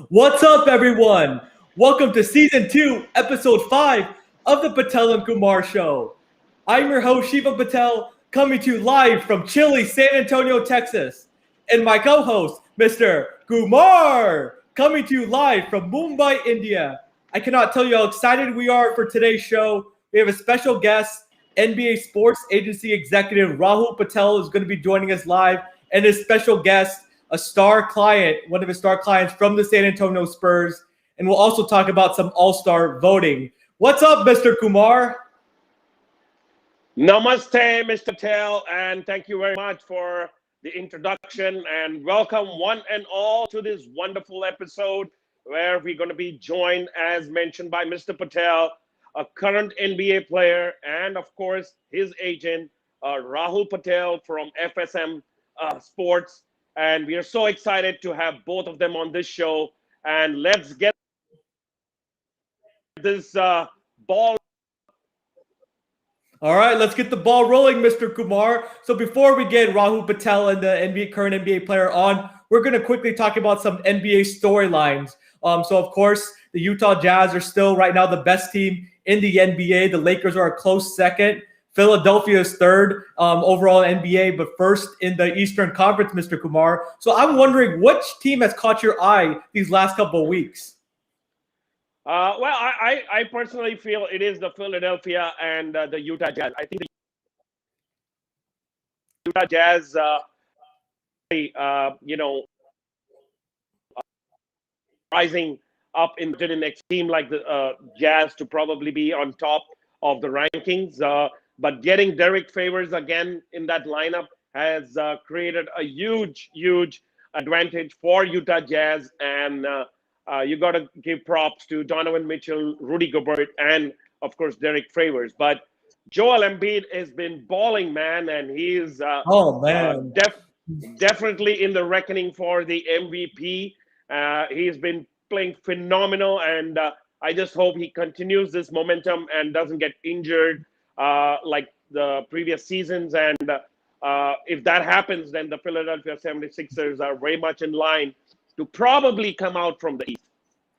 What's up, everyone? Welcome to Season 2, Episode 5 of the Patel Kumar Show. I'm your host, Shivam Patel, coming to you live from chilly San Antonio, Texas. And my co-host, Mr. Kumar, coming to you live from Mumbai, India. I cannot tell you how excited we are for today's show. We have a special guest, NBA Sports Agency Executive Rahul Patel is going to be joining us live, and his special guest, a star client, one of his star clients from the San Antonio Spurs. And we'll also talk about some all-star voting. What's up, Mr. Kumar? Namaste, Mr. Patel, and thank you very much for the introduction, and welcome one and all to this wonderful episode where we're going to be joined, as mentioned by Mr. Patel, a current NBA player, and of course, his agent, Rahul Patel from FSM Sports. And we are so excited to have both of them on this show. And let's get this ball. All right, let's get the ball rolling, Mr. Kumar. So before we get Rahul Patel and the current NBA player on, we're going to quickly talk about some NBA storylines. So, of course, the Utah Jazz are still right now the best team in the NBA. The Lakers are a close second. Philadelphia is third overall NBA, but first in the Eastern Conference, Mr. Kumar. So I'm wondering, which team has caught your eye these last couple of weeks? I personally feel it is the Philadelphia and the Utah Jazz. I think the Utah Jazz, rising up in the next team like the Jazz to probably be on top of the rankings. But getting Derek Favors again in that lineup has created a huge advantage for Utah Jazz. And you got to give props to Donovan Mitchell, Rudy Gobert, and, of course, Derek Favors. But Joel Embiid has been balling, man, and he's definitely in the reckoning for the MVP. He's been playing phenomenal, and I just hope he continues this momentum and doesn't get injured like the previous seasons. And if that happens, then the Philadelphia 76ers are very much in line to probably come out from the East.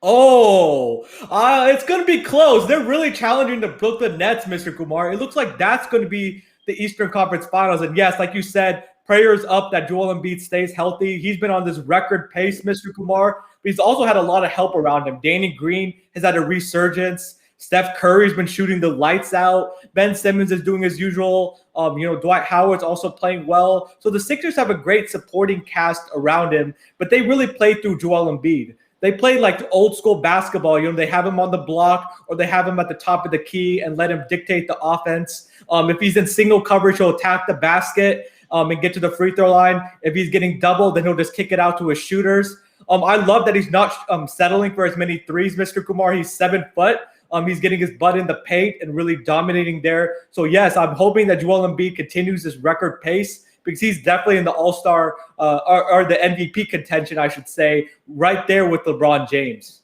It's going to be close. They're really challenging the Brooklyn Nets, Mr. Kumar. It looks like that's going to be the Eastern Conference Finals. And yes, like you said, prayers up that Joel Embiid stays healthy. He's been on this record pace, Mr. Kumar, but he's also had a lot of help around him. Danny Green has had a resurgence. Steph Curry's been shooting the lights out. Ben Simmons is doing his usual. Dwight Howard's also playing well. So the Sixers have a great supporting cast around him, but they really play through Joel Embiid. They play like old school basketball. They have him on the block or they have him at the top of the key and let him dictate the offense. If he's in single coverage, he'll attack the basket and get to the free throw line. If he's getting doubled, then he'll just kick it out to his shooters. I love that he's not settling for as many threes, Mr. Kumar. He's 7 foot. He's getting his butt in the paint and really dominating there. So, yes, I'm hoping that Joel Embiid continues this record pace because he's definitely in the All-Star or the MVP contention, I should say, right there with LeBron James.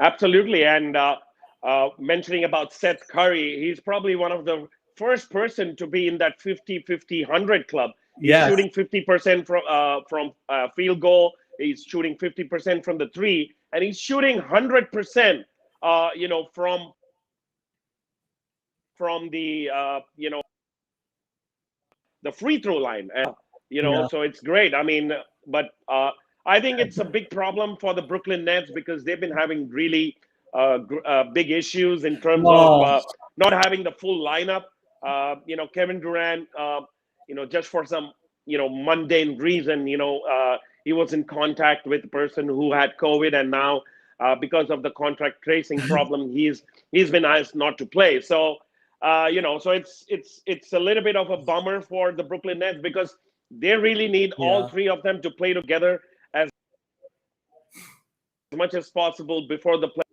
Absolutely. And mentioning about Seth Curry, he's probably one of the first person to be in that 50-50-100 club. He's shooting 50% from field goal. He's shooting 50% from the three, and he's shooting 100%. From the the free throw line, so it's great. I mean, but I think it's a big problem for the Brooklyn Nets because they've been having really big issues in terms of not having the full lineup. Kevin Durant, just for some mundane reason, he was in contact with a person who had COVID, and now because of the contract tracing problem, he's been asked not to play. So, so it's a little bit of a bummer for the Brooklyn Nets because they really need all three of them to play together as much as possible before the play,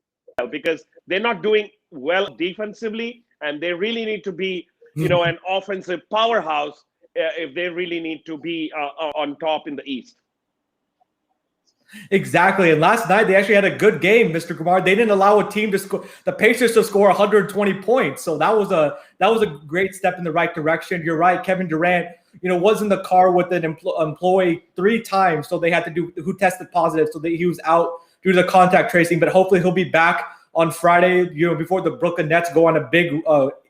because they're not doing well defensively, and they really need to be, an offensive powerhouse if they really need to be on top in the East. Exactly. And last night they actually had a good game, Mr. Kumar. They didn't allow a team to score, the Pacers to score 120 points. So that was a great step in the right direction. You're right. Kevin Durant, was in the car with an employee 3 times. So they had to who tested positive. So he was out due to the contact tracing, but hopefully he'll be back on Friday, before the Brooklyn Nets go on a big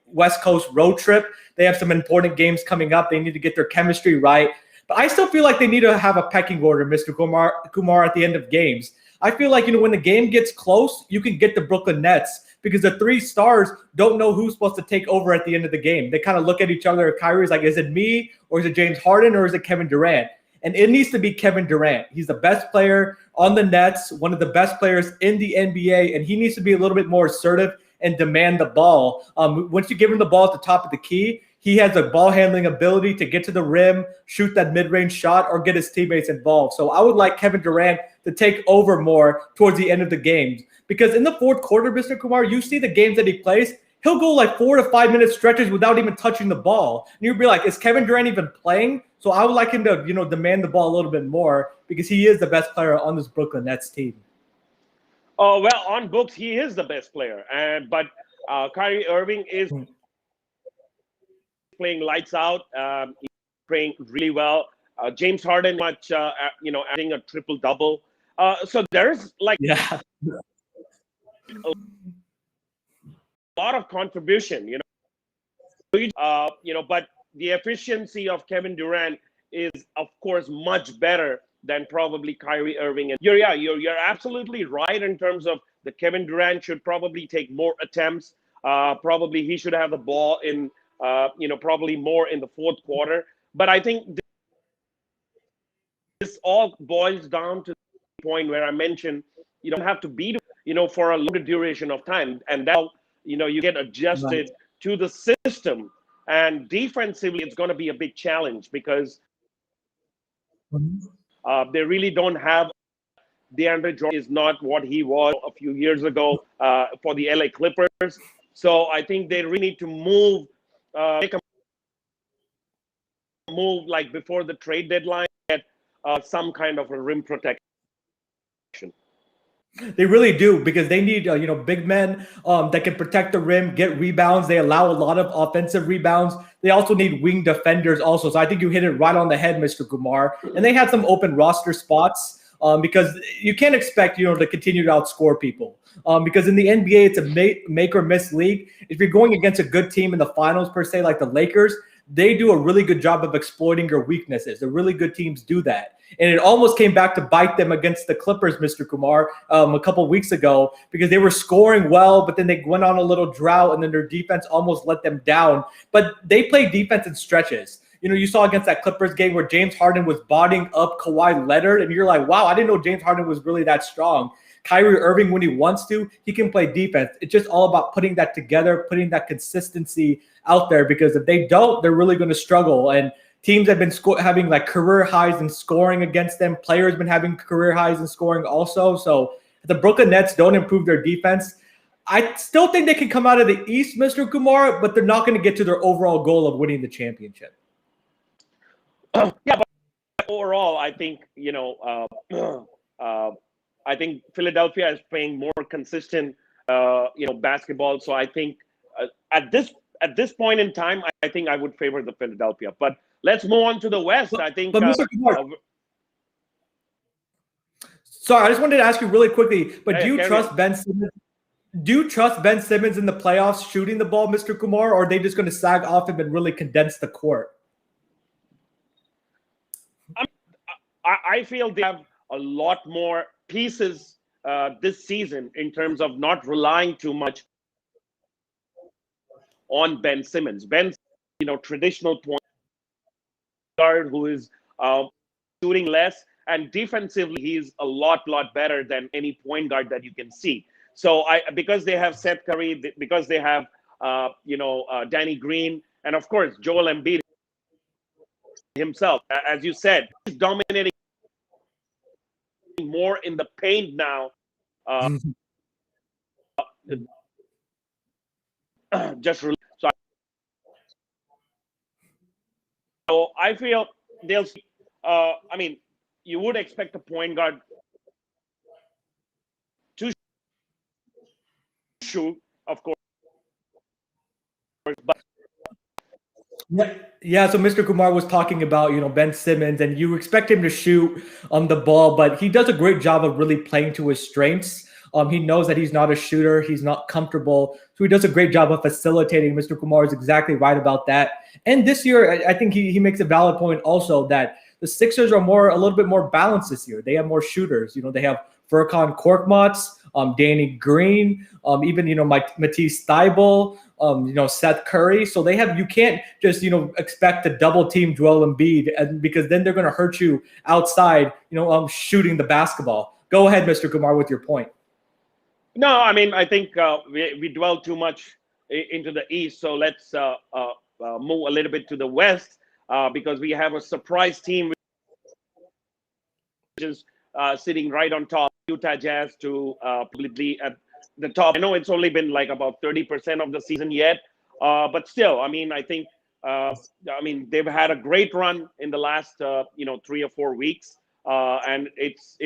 West Coast road trip. They have some important games coming up. They need to get their chemistry right. But I still feel like they need to have a pecking order, Mr. Kumar, at the end of games. I feel like, when the game gets close, you can get the Brooklyn Nets because the three stars don't know who's supposed to take over at the end of the game. They kind of look at each other. Kyrie's like, is it me or is it James Harden or is it Kevin Durant? And it needs to be Kevin Durant. He's the best player on the Nets, one of the best players in the NBA, and he needs to be a little bit more assertive and demand the ball. Once you give him the ball at the top of the key, he has a ball handling ability to get to the rim, shoot that mid-range shot, or get his teammates involved. So I would like Kevin Durant to take over more towards the end of the games. Because in the fourth quarter, Mr. Kumar, you see the games that he plays, he'll go like 4 to 5 minute stretches without even touching the ball. And you'd be like, is Kevin Durant even playing? So I would like him to, demand the ball a little bit more because he is the best player on this Brooklyn Nets team. Oh, well, on books, he is the best player. But Kyrie Irving is playing lights out. He's playing really well. James Harden, adding a triple-double. So there's a lot of contribution, but the efficiency of Kevin Durant is, of course, much better than probably Kyrie Irving. And you're absolutely right in terms of the Kevin Durant should probably take more attempts. Probably he should have the ball in, probably more in the fourth quarter. But I think this all boils down to the point where I mentioned you don't have to beat, for a longer duration of time. And that, you get adjusted to the system. And defensively, it's going to be a big challenge because they really don't have DeAndre Jordan is not what he was a few years ago for the LA Clippers. So I think they really need to make a move like before the trade deadline, get some kind of a rim protection. They really do because they need big men that can protect the rim, get rebounds. They allow a lot of offensive rebounds. They also need wing defenders also. So I think you hit it right on the head, Mr. Kumar. And they had some open roster spots because you can't expect to continue to outscore people because in the NBA it's a make or miss league. If you're going against a good team in the finals per se, like the Lakers, they do a really good job of exploiting your weaknesses. The really good teams do that. And it almost came back to bite them against the Clippers, Mr. Kumar, a couple of weeks ago because they were scoring well, but then they went on a little drought and then their defense almost let them down. But they play defense in stretches. You saw against that Clippers game where James Harden was bodying up Kawhi Leonard, and you're like, wow, I didn't know James Harden was really that strong. Kyrie Irving, when he wants to, he can play defense. It's just all about putting that together, putting that consistency out there because if they don't, they're really going to struggle. And teams have been having like career highs in scoring against them. Players been having career highs in scoring also. So if the Brooklyn Nets don't improve their defense, I still think they can come out of the East, Mr. Kumar, but they're not going to get to their overall goal of winning the championship. Yeah, but overall, I think, I think Philadelphia is playing more consistent, basketball. So I think at this point in time, I think I would favor the Philadelphia. But let's move on to the West. I think. But Mr. Kumar, sorry, I just wanted to ask you really quickly. But do you trust Ben Simmons? Do you trust Ben Simmons in the playoffs shooting the ball, Mr. Kumar, or are they just going to sag off him and really condense the court? I feel they have a lot more pieces this season in terms of not relying too much on Ben Simmons. Ben's, traditional point guard who is shooting less, and defensively he's a lot better than any point guard that you can see. So because they have Seth Curry, because they have Danny Green, and of course Joel Embiid himself, as you said, he's dominating more in the paint now. So I feel they'll. You would expect a point guard to shoot, of course, but Yeah, yeah. So Mr. Kumar was talking about Ben Simmons, and you expect him to shoot on the ball, but he does a great job of really playing to his strengths. He knows that he's not a shooter, he's not comfortable, so he does a great job of facilitating. Mr. Kumar is exactly right about that. And this year, I think he makes a valid point also that the Sixers are a little bit more balanced this year. They have more shooters. They have Furkan Korkmaz, Danny Green, even Matisse Thybulle, Seth Curry. So you can't just expect to double team Joel Embiid, because then they're going to hurt you outside, shooting the basketball. Go ahead, Mr. Kumar, with your point. No, I mean, I think we dwell too much into the East. So let's move a little bit to the West, because we have a surprise team which is sitting right on top. Utah Jazz to probably at the top. I know it's only been like about 30% of the season yet, but still, I mean, I think they've had a great run in the last 3 or 4 weeks, and it's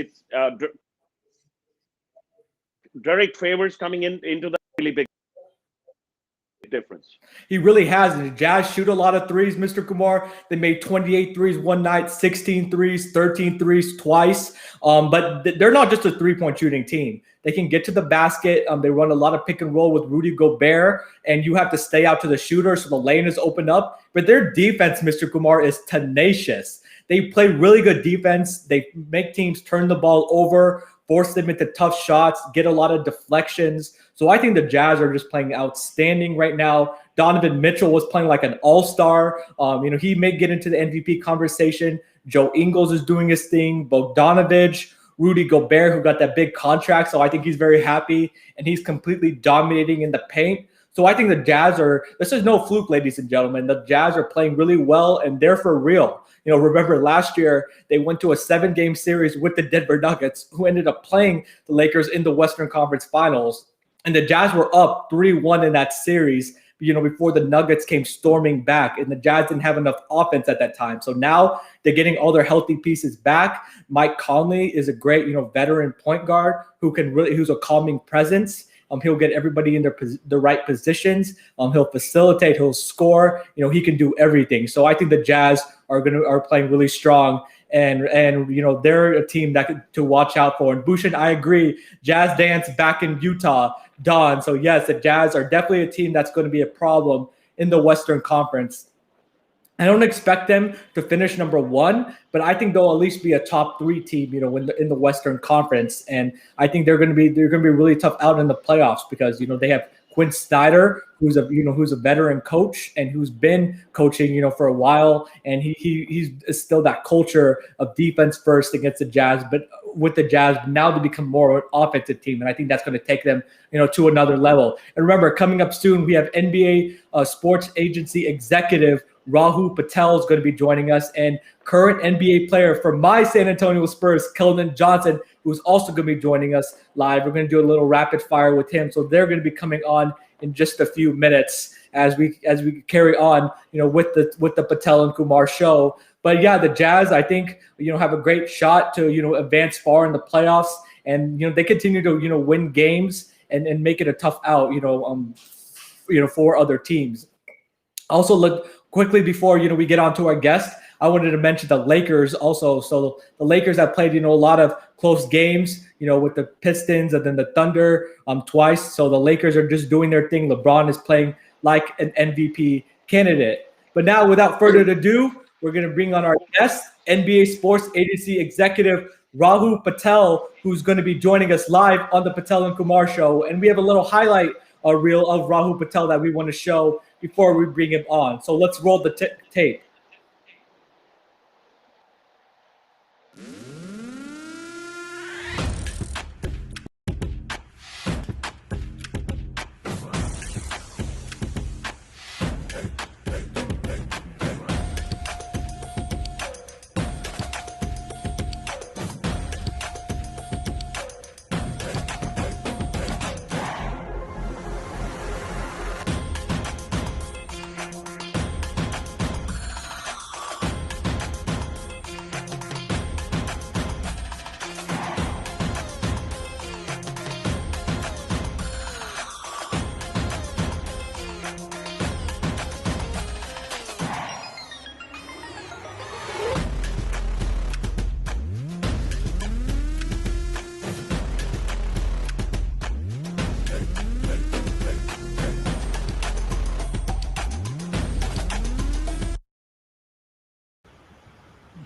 Derek Favors coming into the really big difference. He really has. And the Jazz shoot a lot of threes, Mr. Kumar. They made 28 threes one night, 16 threes, 13 threes twice. But they're not just a three-point shooting team. They can get to the basket. They run a lot of pick and roll with Rudy Gobert, and you have to stay out to the shooter so the lane is opened up. But their defense, Mr. Kumar, is tenacious. They play really good defense. They make teams turn the ball over, force them into tough shots, get a lot of deflections. So I think the Jazz are just playing outstanding right now. Donovan Mitchell was playing like an all-star. He may get into the MVP conversation. Joe Ingles is doing his thing. Bogdanovich, Rudy Gobert, who got that big contract. So I think he's very happy, and he's completely dominating in the paint. So I think the Jazz this is no fluke, ladies and gentlemen. The Jazz are playing really well, and they're for real. Remember last year, they went to a 7-game series with the Denver Nuggets, who ended up playing the Lakers in the Western Conference Finals. And the Jazz were up 3-1 in that series, before the Nuggets came storming back. And the Jazz didn't have enough offense at that time. So now they're getting all their healthy pieces back. Mike Conley is a great, veteran point guard who's a calming presence. He'll get everybody in the right positions. He'll facilitate. He'll score. He can do everything. So I think the Jazz are playing really strong, and they're a team to watch out for. And Bhushan, I agree. Jazz dance back in Utah, Don. So yes, the Jazz are definitely a team that's going to be a problem in the Western Conference. I don't expect them to finish number 1, but I think they'll at least be a top 3 team, in the Western Conference. And I think they're going to be really tough out in the playoffs, because they have Quinn Snyder, who's a veteran coach and who's been coaching for a while, and he's still that culture of defense first against the Jazz, but with the Jazz now to become more of an offensive team, and I think that's going to take them to another level. And remember, coming up soon, we have NBA sports agency executive Rahul Patel is going to be joining us, and current NBA player for my San Antonio Spurs, Keldon Johnson, who's also going to be joining us live. We're going to do a little rapid fire with him, so they're going to be coming on in just a few minutes as we carry on, with the Patel and Kumar show. But yeah, the Jazz, I think, have a great shot to advance far in the playoffs, and they continue to win games and make it a tough out, for other teams. Also, look quickly before we get on to our guest, I wanted to mention the Lakers also. So the Lakers have played a lot of close games, with the Pistons and then the Thunder twice. So the Lakers are just doing their thing. LeBron is playing like an MVP candidate. But now, without further ado, we're going to bring on our guest, NBA Sports Agency Executive Rahul Patel, who's going to be joining us live on the Patel and Kumar show. And we have a little highlight reel of Rahul Patel that we want to show before we bring him on. So let's roll the tape.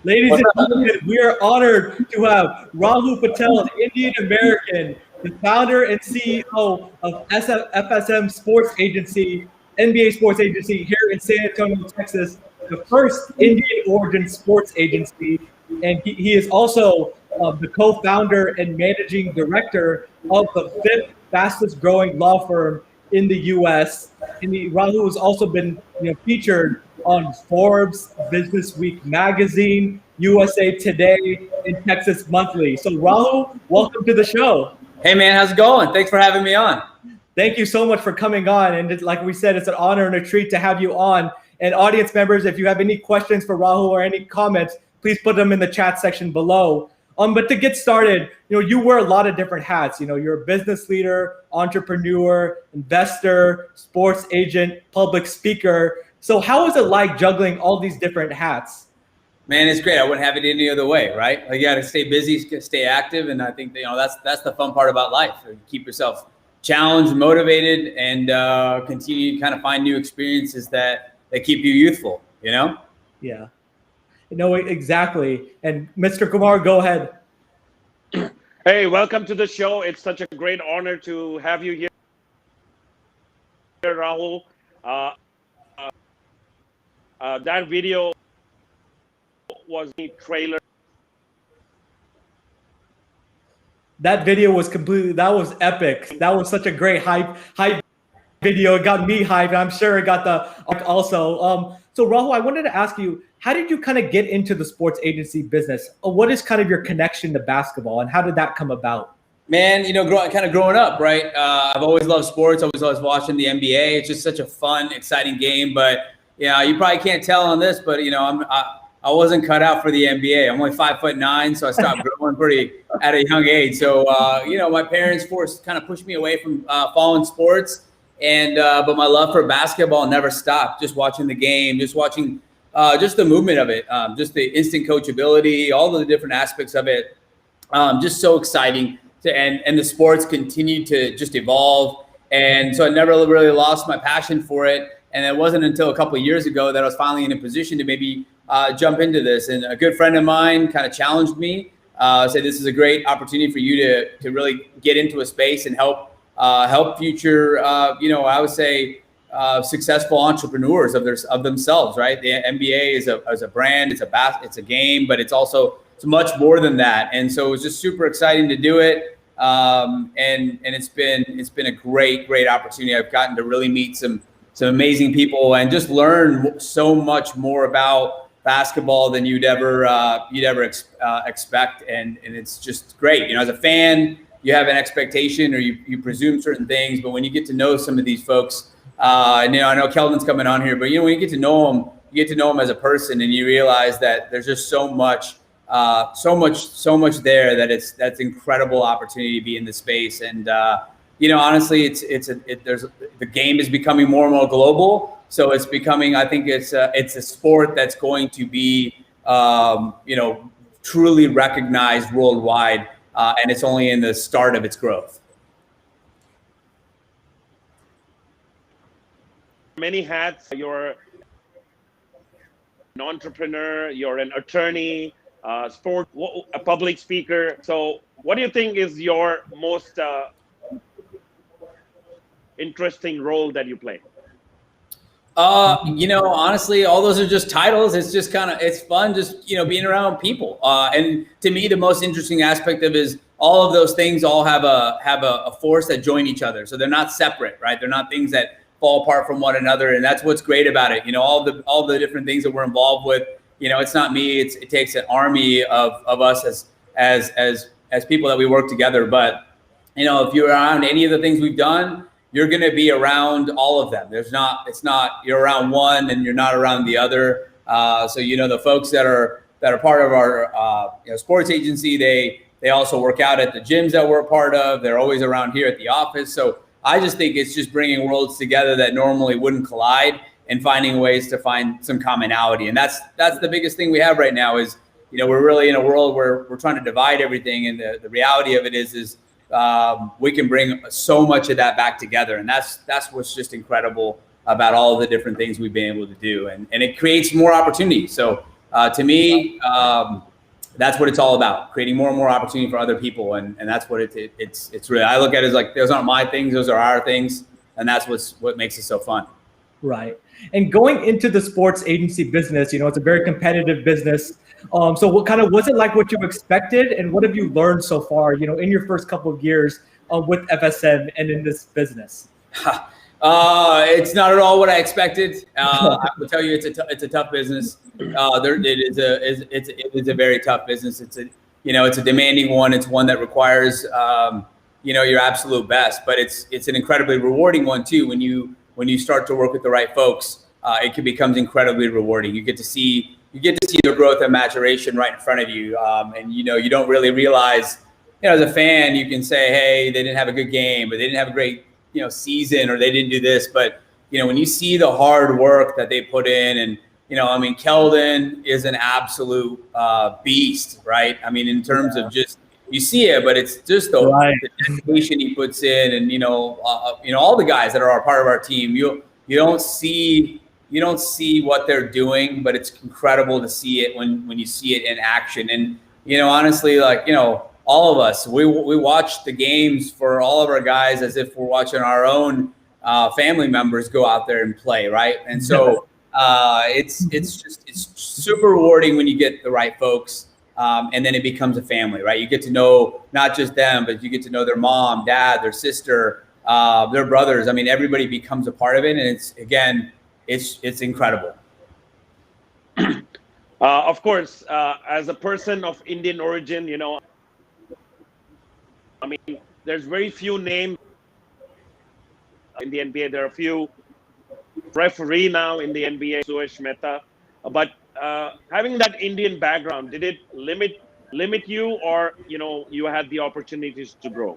Ladies and gentlemen, we are honored to have Rahul Patel, the Indian American, the founder and CEO of FSM Sports Agency, NBA Sports Agency here in San Antonio, Texas, the first Indian origin sports agency. And he is also the co-founder and managing director of the fifth fastest growing law firm in the U.S. And Rahul has also been featured on Forbes, Business Week magazine, USA Today, and Texas Monthly. So Rahul, welcome to the show. Hey man, how's it going? Thanks for having me on. Thank you so much for coming on. And like we said, it's an honor and a treat to have you on. And audience members, if you have any questions for Rahul or any comments, please put them in the chat section below. But to get started, you wear a lot of different hats. You're a business leader, entrepreneur, investor, sports agent, public speaker. So how is it like juggling all these different hats? Man, it's great. I wouldn't have it any other way, right? Like, you got to stay busy, stay active, and I think that's the fun part about life. Keep yourself challenged, motivated, and continue to kind of find new experiences that keep you youthful. Yeah. Exactly. And Mr. Kumar, go ahead. Hey, welcome to the show. It's such a great honor to have you here, Rahul. That video was the trailer. That video was that was epic. That was such a great hype video. It got me hyped. I'm sure it got the also. So Rahul, I wanted to ask you, how did you kind of get into the sports agency business? What is kind of your connection to basketball, and how did that come about? Man, growing up, right? I've always loved sports. Always loved watching the NBA. It's just such a fun, exciting game. But yeah, you probably can't tell on this, but I wasn't cut out for the NBA. I'm only 5'9", so I stopped growing pretty at a young age. So my parents kind of pushed me away from following sports, and but my love for basketball never stopped. Just watching the game, just watching just the movement of it, just the instant coachability, all of the different aspects of it, just so exciting. And the sports continue to just evolve, and so I never really lost my passion for it. And it wasn't until a couple of years ago that I was finally in a position to maybe jump into this. And a good friend of mine kind of challenged me, said this is a great opportunity for you to really get into a space and help future, I would say, successful entrepreneurs of themselves, right? The NBA is a brand, it's a game, but it's much more than that. And so it was just super exciting to do it. And it's been a great opportunity. I've gotten to really meet some amazing people and just learn so much more about basketball than you'd ever expect. And it's just great. As a fan, you have an expectation or you presume certain things, but when you get to know some of these folks, and I know Keldon's coming on here, but when you get to know them, as a person, and you realize that there's just so much there that that's incredible opportunity to be in the space. And honestly, the game is becoming more and more global. So it's becoming, I think it's a sport that's going to be, truly recognized worldwide. And it's only in the start of its growth. Many hats. You're an entrepreneur, you're an attorney, a public speaker. So what do you think is your most interesting role that you play? Honestly, all those are just titles. It's just it's fun just, being around people. And to me, the most interesting aspect of is all of those things all have a force that join each other. So they're not separate, right? They're not things that fall apart from one another. And that's what's great about it. All the different things that we're involved with, it's not me. It takes an army of us as people that we work together. But, if you're around any of the things we've done, you're going to be around all of them. It's not you're around one and you're not around the other. So, the folks that are part of our sports agency, they also work out at the gyms that we're a part of. They're always around here at the office. So I just think it's just bringing worlds together that normally wouldn't collide and finding ways to find some commonality. And that's the biggest thing we have right now is, we're really in a world where we're trying to divide everything. And the reality of it is we can bring so much of that back together. And that's what's just incredible about all of the different things we've been able to do. And it creates more opportunities. So To me, that's what it's all about, creating more and more opportunity for other people. And that's what it's really, I look at it as like, those aren't my things, those are our things. And that's what makes it so fun. Right. And going into the sports agency business, it's a very competitive business. So was it like what you expected, and what have you learned so far, in your first couple of years with FSN and in this business? It's not at all what I expected. I will tell you, it's a tough business. It is a very tough business. It's a demanding one. It's one that requires your absolute best, but it's an incredibly rewarding one too. When you start to work with the right folks, it becomes incredibly rewarding. You get to see their growth and maturation right in front of you, and you don't really realize. As a fan, you can say, hey, they didn't have a good game, or they didn't have a great season, or they didn't do this. But when you see the hard work that they put in, and Keldon is an absolute beast, right? In terms of just, you see it, but it's just the dedication he puts in, and all the guys that are a part of our team. You don't see what they're doing, but it's incredible to see it when you see it in action. And honestly, all of us, we watch the games for all of our guys as if we're watching our own family members go out there and play, right? And so it's super rewarding when you get the right folks, and then it becomes a family, right? You get to know not just them, but you get to know their mom, dad, their sister, their brothers. Everybody becomes a part of it, and it's incredible. Of course, as a person of Indian origin, there's very few names in the NBA. There are a few referee now in the NBA, Suresh Mehta. But having that Indian background, did it limit you, or you had the opportunities to grow?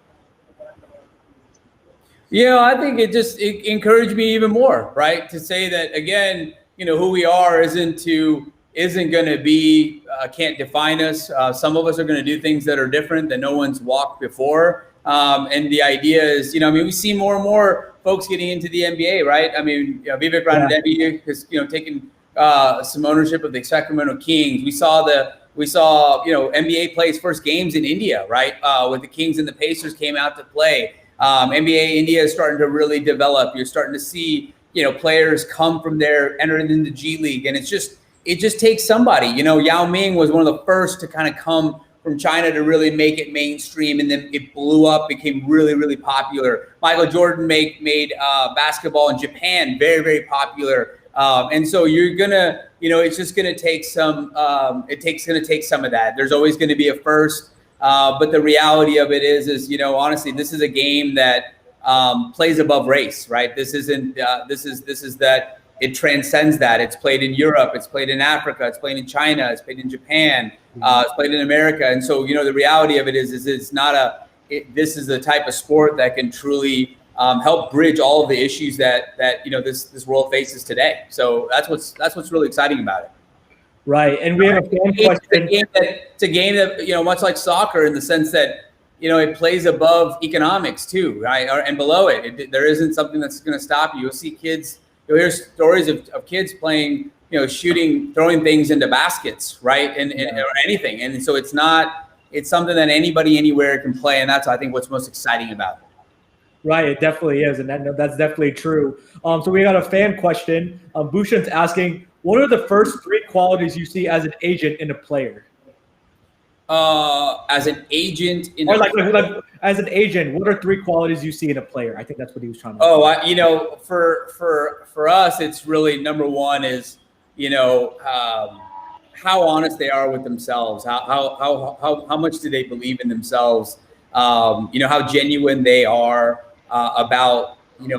I think it encouraged me even more, right? To say that again, who we are isn't going to be, can't define us. Some of us are going to do things that are different that no one's walked before. And the idea is, we see more and more folks getting into the NBA, right? Vivek Ranadive has, taken some ownership of the Sacramento Kings. We saw NBA play its first games in India, right? With the Kings and the Pacers came out to play. NBA India is starting to really develop. You're starting to see, players come from there, enter into the G League, and it just takes somebody. Yao Ming was one of the first to kind of come from China to really make it mainstream, and then it blew up, became really, really popular. Michael Jordan made basketball in Japan very, very popular. And so you're gonna, it's just gonna take some. Gonna take some of that. There's always going to be a first, but the reality of it is honestly, this is a game that plays above race, right? This isn't. This is that. It transcends that. It's played in Europe. It's played in Africa. It's played in China. It's played in Japan. It's played in America. And so, the reality of it is it's not this is the type of sport that can truly help bridge all of the issues that this world faces today. So that's what's really exciting about it. Right. And we have a fan question. It's a game that, much like soccer, in the sense that, it plays above economics too, right? And below it. There isn't something that's going to stop you. You'll see kids. You'll hear stories of kids playing, shooting, throwing things into baskets, right? And or anything. And so it's something that anybody anywhere can play. And that's, I think, what's most exciting about it. Right, it definitely is. And that's definitely true. So we got a fan question. Bhushan's asking, what are the first three qualities you see as an agent in a player? As an agent as an agent, what are three qualities you see in a player? I think that's what he was trying to say. For us, it's really number one is how honest they are with themselves. How much do they believe in themselves? How genuine they are about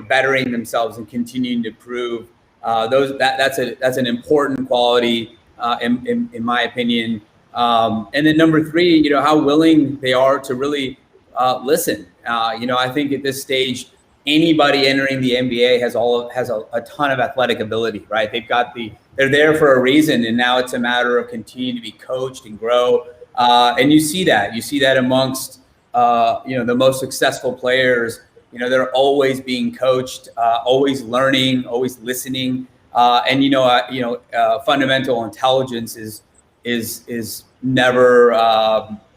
bettering themselves and continuing to prove. That's an important quality in my opinion. And then number three, how willing they are to really listen. I think at this stage, anybody entering the NBA has a ton of athletic ability, right? They're there for a reason, and now it's a matter of continuing to be coached and grow. And you see that amongst the most successful players. They're always being coached, always learning, always listening. Fundamental intelligence is never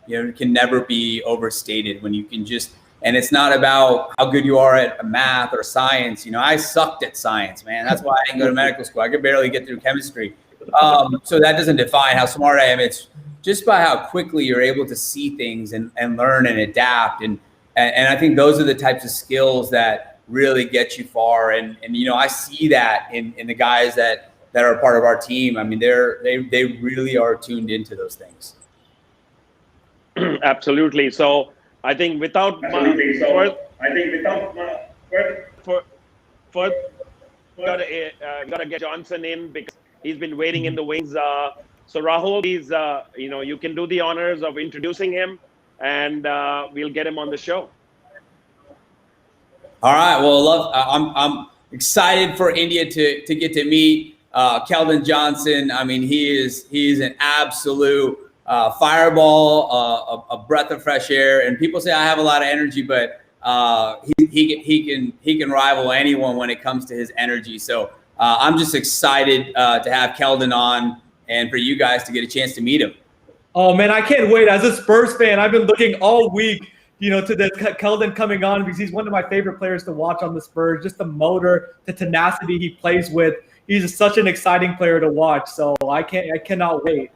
can never be overstated when you can just. And it's not about how good you are at math or science. I sucked at science, man. That's why I didn't go to medical school. I could barely get through chemistry. So that doesn't define how smart I am. It's just by how quickly you're able to see things and learn and adapt. And I think those are the types of skills that really get you far. And I see that in the guys that are part of our team. I mean, they really are tuned into those things. Absolutely. So I think without gotta get Johnson in because he's been waiting in the wings. So Rahul, please, you can do the honors of introducing him, and we'll get him on the show. All right. Well, I'm excited for India to get to meet Keldon Johnson. I mean, he's an absolute fireball, a breath of fresh air. And people say I have a lot of energy, but he can rival anyone when it comes to his energy. So I'm just excited to have Keldon on and for you guys to get a chance to meet him. Oh man, I can't wait. As a Spurs fan, I've been looking all week, to the Keldon coming on because he's one of my favorite players to watch on the Spurs. Just the motor, the tenacity he plays with. He's such an exciting player to watch. So I cannot wait.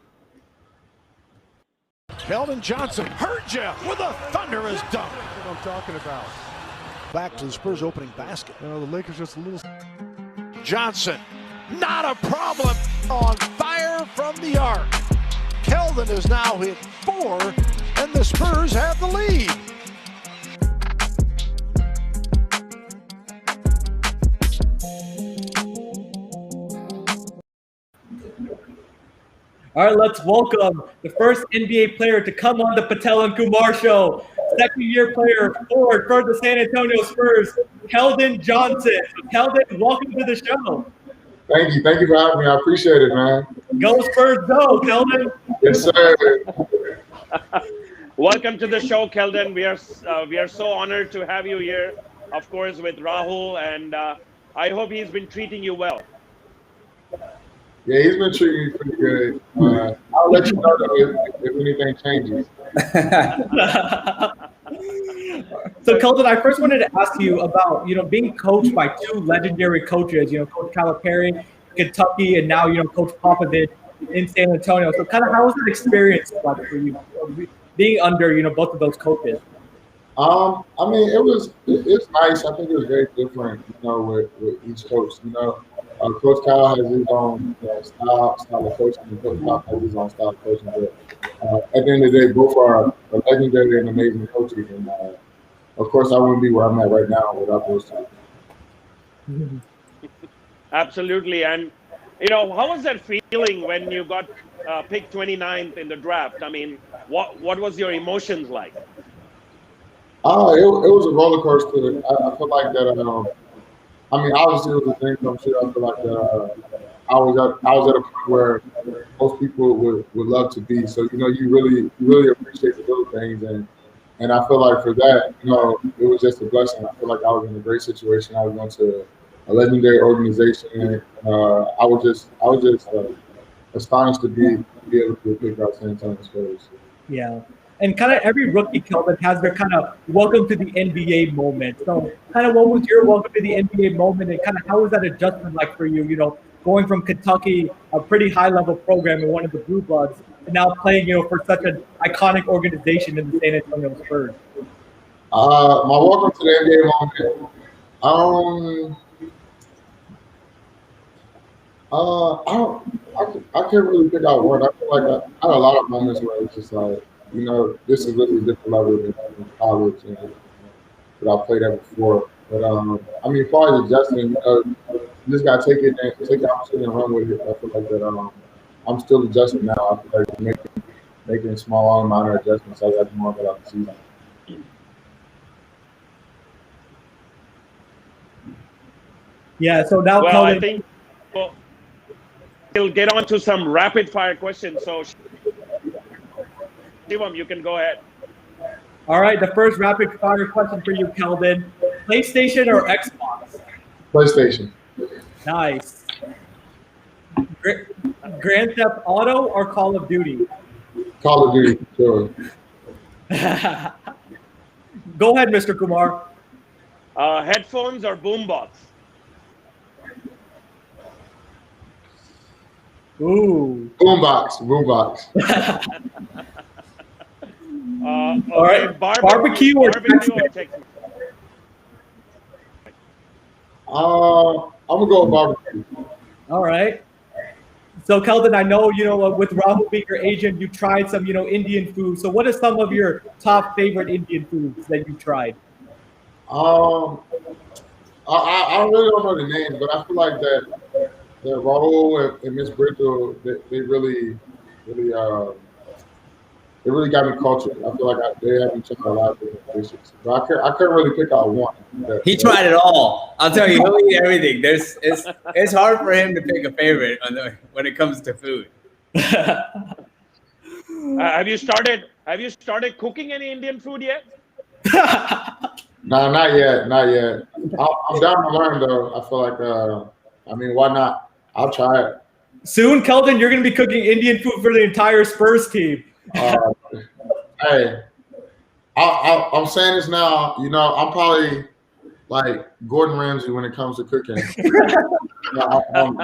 Keldon Johnson heard you with a thunderous dunk. That's what I'm talking about. Back to the Spurs opening basket. The Lakers just a little. Johnson, not a problem. On fire from the arc. Keldon has now hit 4, and the Spurs have the lead. All right, let's welcome the first NBA player to come on the Patel and Kumar show. Second-year player forward for the San Antonio Spurs, Keldon Johnson. Keldon, welcome to the show. Thank you for having me. I appreciate it, man. Go Spurs, go, Keldon. Yes, sir. Welcome to the show, Keldon. We are so honored to have you here, of course, with Rahul, and I hope he's been treating you well. Yeah, he's been treating me pretty good. I'll let you know if anything changes. So, Keldon, I first wanted to ask you about, being coached by 2 legendary coaches, Coach Calipari, Kentucky, and now, Coach Popovich in San Antonio. So kind of how was that experience like for you, being under, both of those coaches? I mean, it's nice. I think it was very different, with each coach. Coach Cal has his own style of coaching, and Coach Pop has his own style of coaching. But at the end of the day, both are legendary and amazing coaches. And of course, I wouldn't be where I'm at right now without those two. Absolutely. And, how was that feeling when you got picked 29th in the draft? I mean, what was your emotions like? It was a roller coaster. I feel like that. Obviously it was a dream come true. I feel like that. I was at a point where most people would love to be. So you really appreciate the little things, and I feel like for that, it was just a blessing. I feel like I was in a great situation. I was going to a legendary organization. I was just astonished to be able to pick out San Antonio Spurs. Yeah. And kind of every rookie, Keldon, has their kind of welcome to the NBA moment. So kind of what was your welcome to the NBA moment, and kind of how was that adjustment like for you, going from Kentucky, a pretty high-level program in one of the Blue Bloods, and now playing, for such an iconic organization in the San Antonio Spurs? My welcome to the NBA moment. I can't really pick out one. I feel like I had a lot of moments where it's just like, this is really a different level than college, and that I played at before. But as far as adjusting, you just gotta take the opportunity and run with it. I feel like that. I'm still adjusting now. I feel like making small minor adjustments as I go on throughout the season. Yeah. So now, well, I think we'll get on to some rapid fire questions. So, Shivam, you can go ahead. All right, the first rapid fire question for you, Keldon. PlayStation or Xbox? PlayStation. Nice. Grand Theft Auto or Call of Duty? Call of Duty, sure. Go ahead, Mr. Kumar. Headphones or boombox? Ooh. Boombox. All right. Barbecue or Tex-Mex? I'm gonna go with barbecue. All right. So, Keldon, I know, with Rahul being your agent, you tried some, Indian food. So what are some of your top favorite Indian foods that you tried? I really don't know the names, but I feel like that Rahul and Miss Bridger, they really got me cultured. I feel like they have me trying a lot of different dishes. But I couldn't really pick out one. He tried it all. I'll tell you, he'll eat everything. It's hard for him to pick a favorite when it comes to food. Have you started cooking any Indian food yet? No, not yet. I'm down to learn though. I feel like why not? I'll try it. Soon, Keldon, you're going to be cooking Indian food for the entire Spurs team. Hey, I'm saying this now. I'm probably like Gordon Ramsay when it comes to cooking. I'm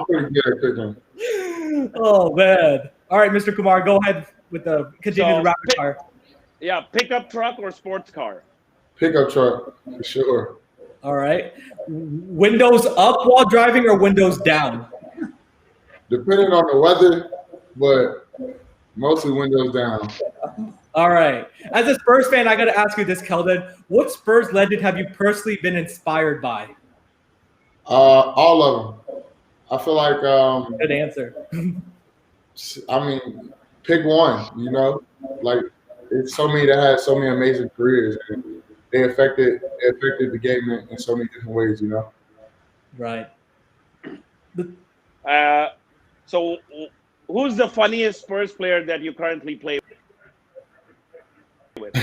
pretty good at cooking. Oh man! All right, Mr. Kumar, go ahead with the rapid fire. Yeah, pickup truck or sports car? Pickup truck for sure. All right. Windows up while driving or windows down? Depending on the weather, but mostly windows down. All right. As a Spurs fan, I got to ask you this, Keldon. What Spurs legend have you personally been inspired by? All of them. I feel like good answer. Pick one. Like it's so many that had so many amazing careers, and they affected the game in so many different ways. Right. So, who's the funniest Spurs player that you currently play with?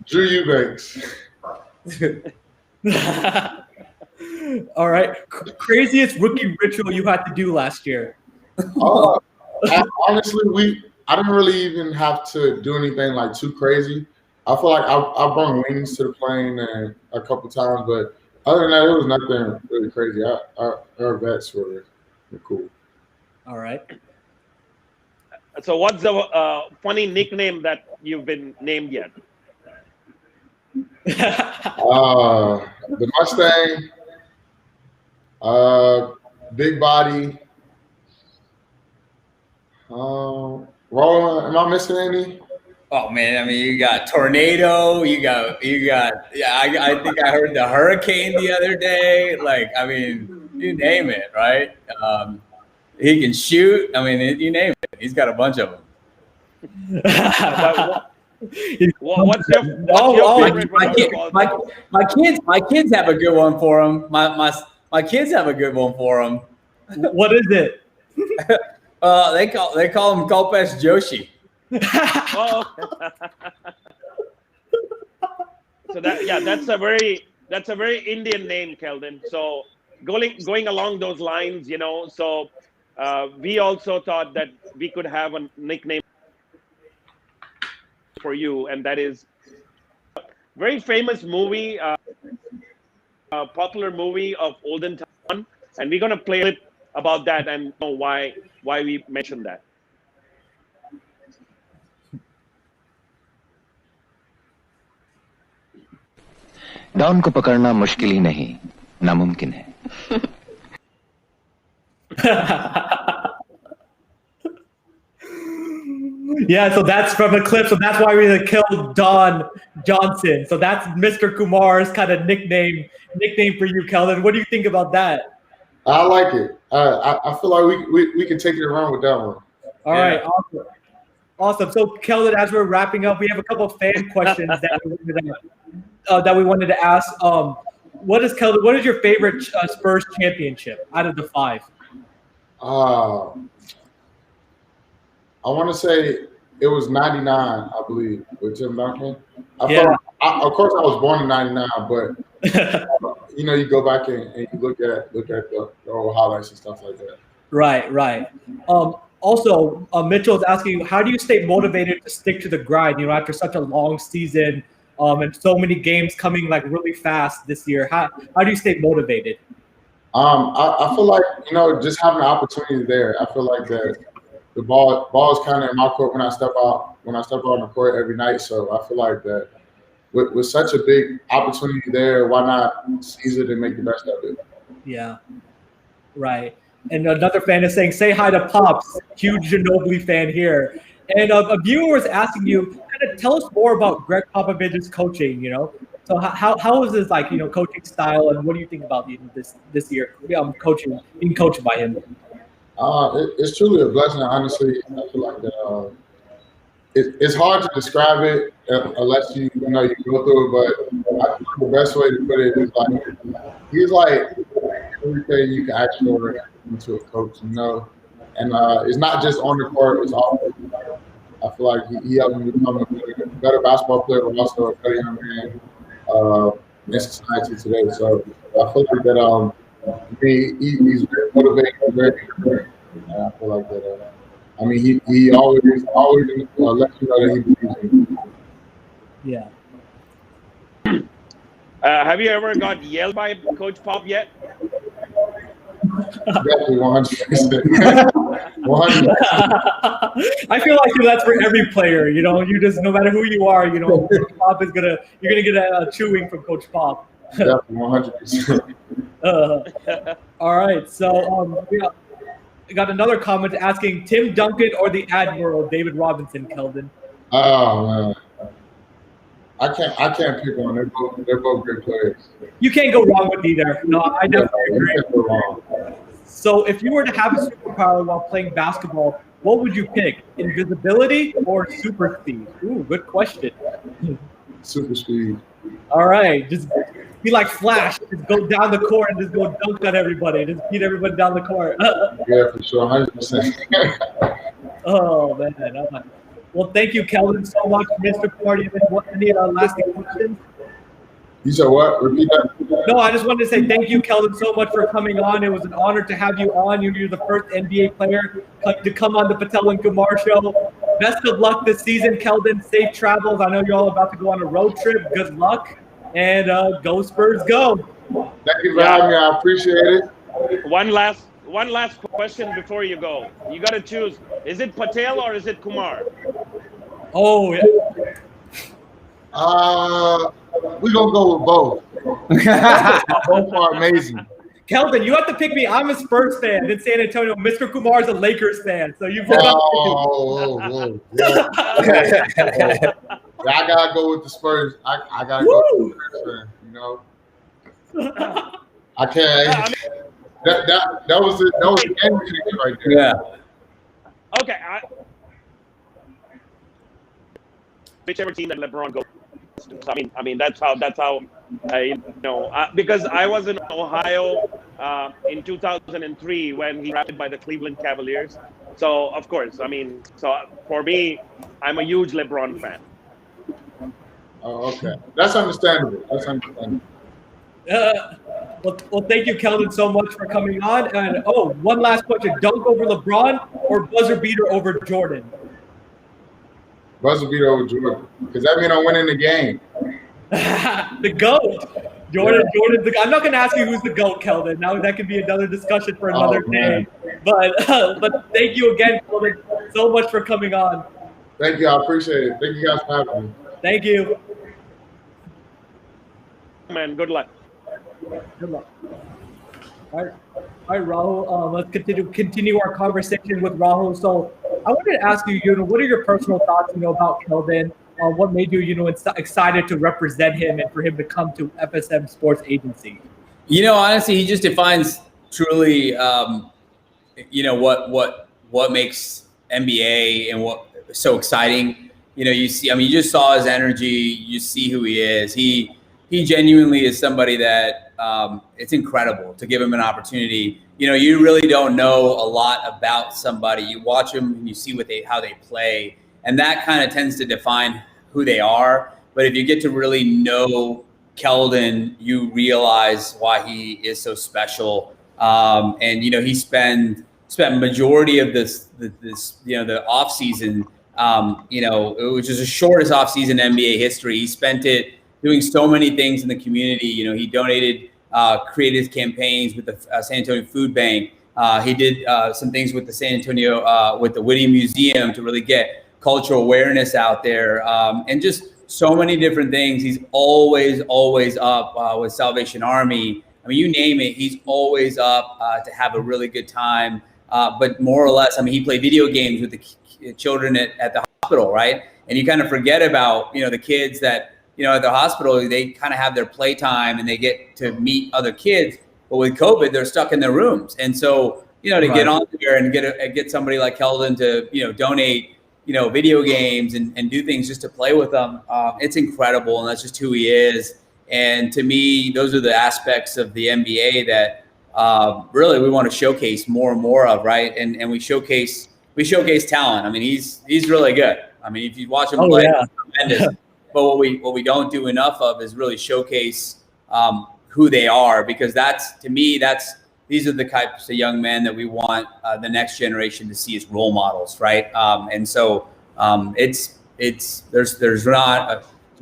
Drew Eubanks. All right. Craziest rookie ritual you had to do last year? Honestly, I didn't really even have to do anything like too crazy. I feel like I brought wings to the plane a couple times, but other than that, it was nothing really crazy. Our vets were cool. All right. So what's the funny nickname that you've been named yet? The Mustang, big body. Roland, am I missing any? Oh man, you got tornado. You got. Yeah, I think I heard the hurricane the other day. You name it, right? He can shoot. You name it. He's got a bunch of them. What's your favorite? My kids have a good one for him. My kids have a good one for him. What is it? They call him Kalpesh Joshi. Oh. So that's a very Indian name, Keldon. So going along those lines, so we also thought that we could have a nickname for you, and that is a very famous movie, a popular movie of olden time, and we're gonna play it about that and know why we mentioned that. Don को पकड़ना मुश्किल ही नहीं, नामुमकिन है। Yeah, so that's from the clip. So that's why we killed Don Johnson. So that's Mr. Kumar's kind of nickname for you, Keldon. What do you think about that? I like it. I feel like we can take it around with that one. All right, awesome. So Keldon, as we're wrapping up, we have a couple of fan questions that we wanted to ask. What is your favorite Spurs championship out of the 5? I want to say it was 99, I believe, with Tim Duncan. Of course, I was born in 99, but you go back and you look at the old highlights and stuff like that. Right. Also, Mitchell is asking you, how do you stay motivated to stick to the grind? After such a long season, and so many games coming like really fast this year. How do you stay motivated? I feel like just having the opportunity there. I feel like that the ball is kind of in my court when I step out on the court every night. So I feel like that with such a big opportunity there, why not seize it and make the best of it? Yeah, right. And another fan is saying, "Say hi to Pops." Huge Ginobili fan here. And a viewer is asking you, kind of tell us more about Greg Popovich's coaching. So how is his coaching style, and what do you think about this year being coached by him? It's truly a blessing. Honestly, I feel like that. It's hard to describe it unless you go through it. But I think the best way to put it is he's like everything you can ask for into a coach, And it's not just on the court; it's off. I feel like he helped me become a better basketball player, but also a better young man in society today. So I feel like that. He's very motivating, very encouraging. I feel like that. He always lets you know that he believes in you. Yeah. Have you ever got yelled by Coach Pop yet? Definitely 100%. 100%. I feel like that's for every player. You just, no matter who you are, Coach Pop you're gonna get a chewing from Coach Pop. Definitely 100%. All right, so we got another comment asking Tim Duncan or the Admiral David Robinson, Keldon. Oh man, I can't pick one. They're both great players. You can't go wrong with either. No, I definitely agree. You can't go wrong. So if you were to have a superpower while playing basketball, what would you pick? Invisibility or super speed? Ooh, good question. Super speed. All right, just be like Flash. Just go down the court and just go dunk on everybody. Just beat everybody down the court. Yeah, for sure, 100%. Oh man. Well, thank you, Keldon, so much, Mr. Kumar. Do you have any lasting questions? You said what? Repeat that. No, I just wanted to say thank you, Keldon, so much for coming on. It was an honor to have you on. You're the first NBA player to come on the Patel and Kumar show. Best of luck this season, Keldon. Safe travels. I know you're all about to go on a road trip. Good luck. And go Spurs, go. Thank you for having me. I appreciate it. One last question before you go. You got to choose. Is it Patel or is it Kumar? Oh, yeah. We're going to go with both. Both are amazing. Keldon, you have to pick me. I'm a Spurs fan in San Antonio. Mr. Kumar's a Lakers fan. So you've got whoa. Yeah. I got to go with the Spurs. I got to go with the Spurs fan, I can't. That was the game changer right there. Yeah. Okay. Whichever team that LeBron goes to. I mean that's how because I was in Ohio in 2003 when he drafted by the Cleveland Cavaliers. So of course, for me, I'm a huge LeBron fan. Oh, okay. That's understandable. Well, thank you, Keldon, so much for coming on. And one last question: dunk over LeBron or buzzer beater over Jordan? Buzzer beater over Jordan, because that means I'm winning the game. The GOAT, Jordan. Yeah. Jordan's I'm not going to ask you who's the GOAT, Keldon. Now that could be another discussion for another day. But thank you again, Keldon, so much for coming on. Thank you. I appreciate it. Thank you guys for having me. Thank you. Man, good luck. Good luck. All right, Rahul. Let's continue our conversation with Rahul. So I wanted to ask you, what are your personal thoughts, about Keldon? What made you, excited to represent him and for him to come to FSM Sports Agency? Honestly, he just defines truly, what makes NBA and what so exciting. You see, you just saw his energy. You see who he is. He genuinely is somebody that it's incredible to give him an opportunity. You really don't know a lot about somebody. You watch them and you see how they play, and that kind of tends to define who they are. But if you get to really know Keldon, you realize why he is so special. And he spent majority of this the off season, which is the shortest off season in NBA history. He spent it doing so many things in the community. He donated creative campaigns with the San Antonio Food Bank. He did some things with the San Antonio with the Whitney Museum to really get cultural awareness out there, and just so many different things. He's always up with Salvation Army. I mean, you name it, he's always up to have a really good time. But more or less, I mean, he played video games with the children at the hospital, right? And you kind of forget about, the kids that, at the hospital, they kind of have their playtime and they get to meet other kids. But with COVID, they're stuck in their rooms. And so, to get on there and get somebody like Keldon to, donate, video games and do things just to play with them, it's incredible. And that's just who he is. And to me, those are the aspects of the NBA that really we want to showcase more and more of, right? And we showcase talent. I mean, he's really good. I mean, if you watch him play, he's tremendous. But what we don't do enough of is really showcase who they are, because these are the types of young men that we want the next generation to see as role models, right? And so there's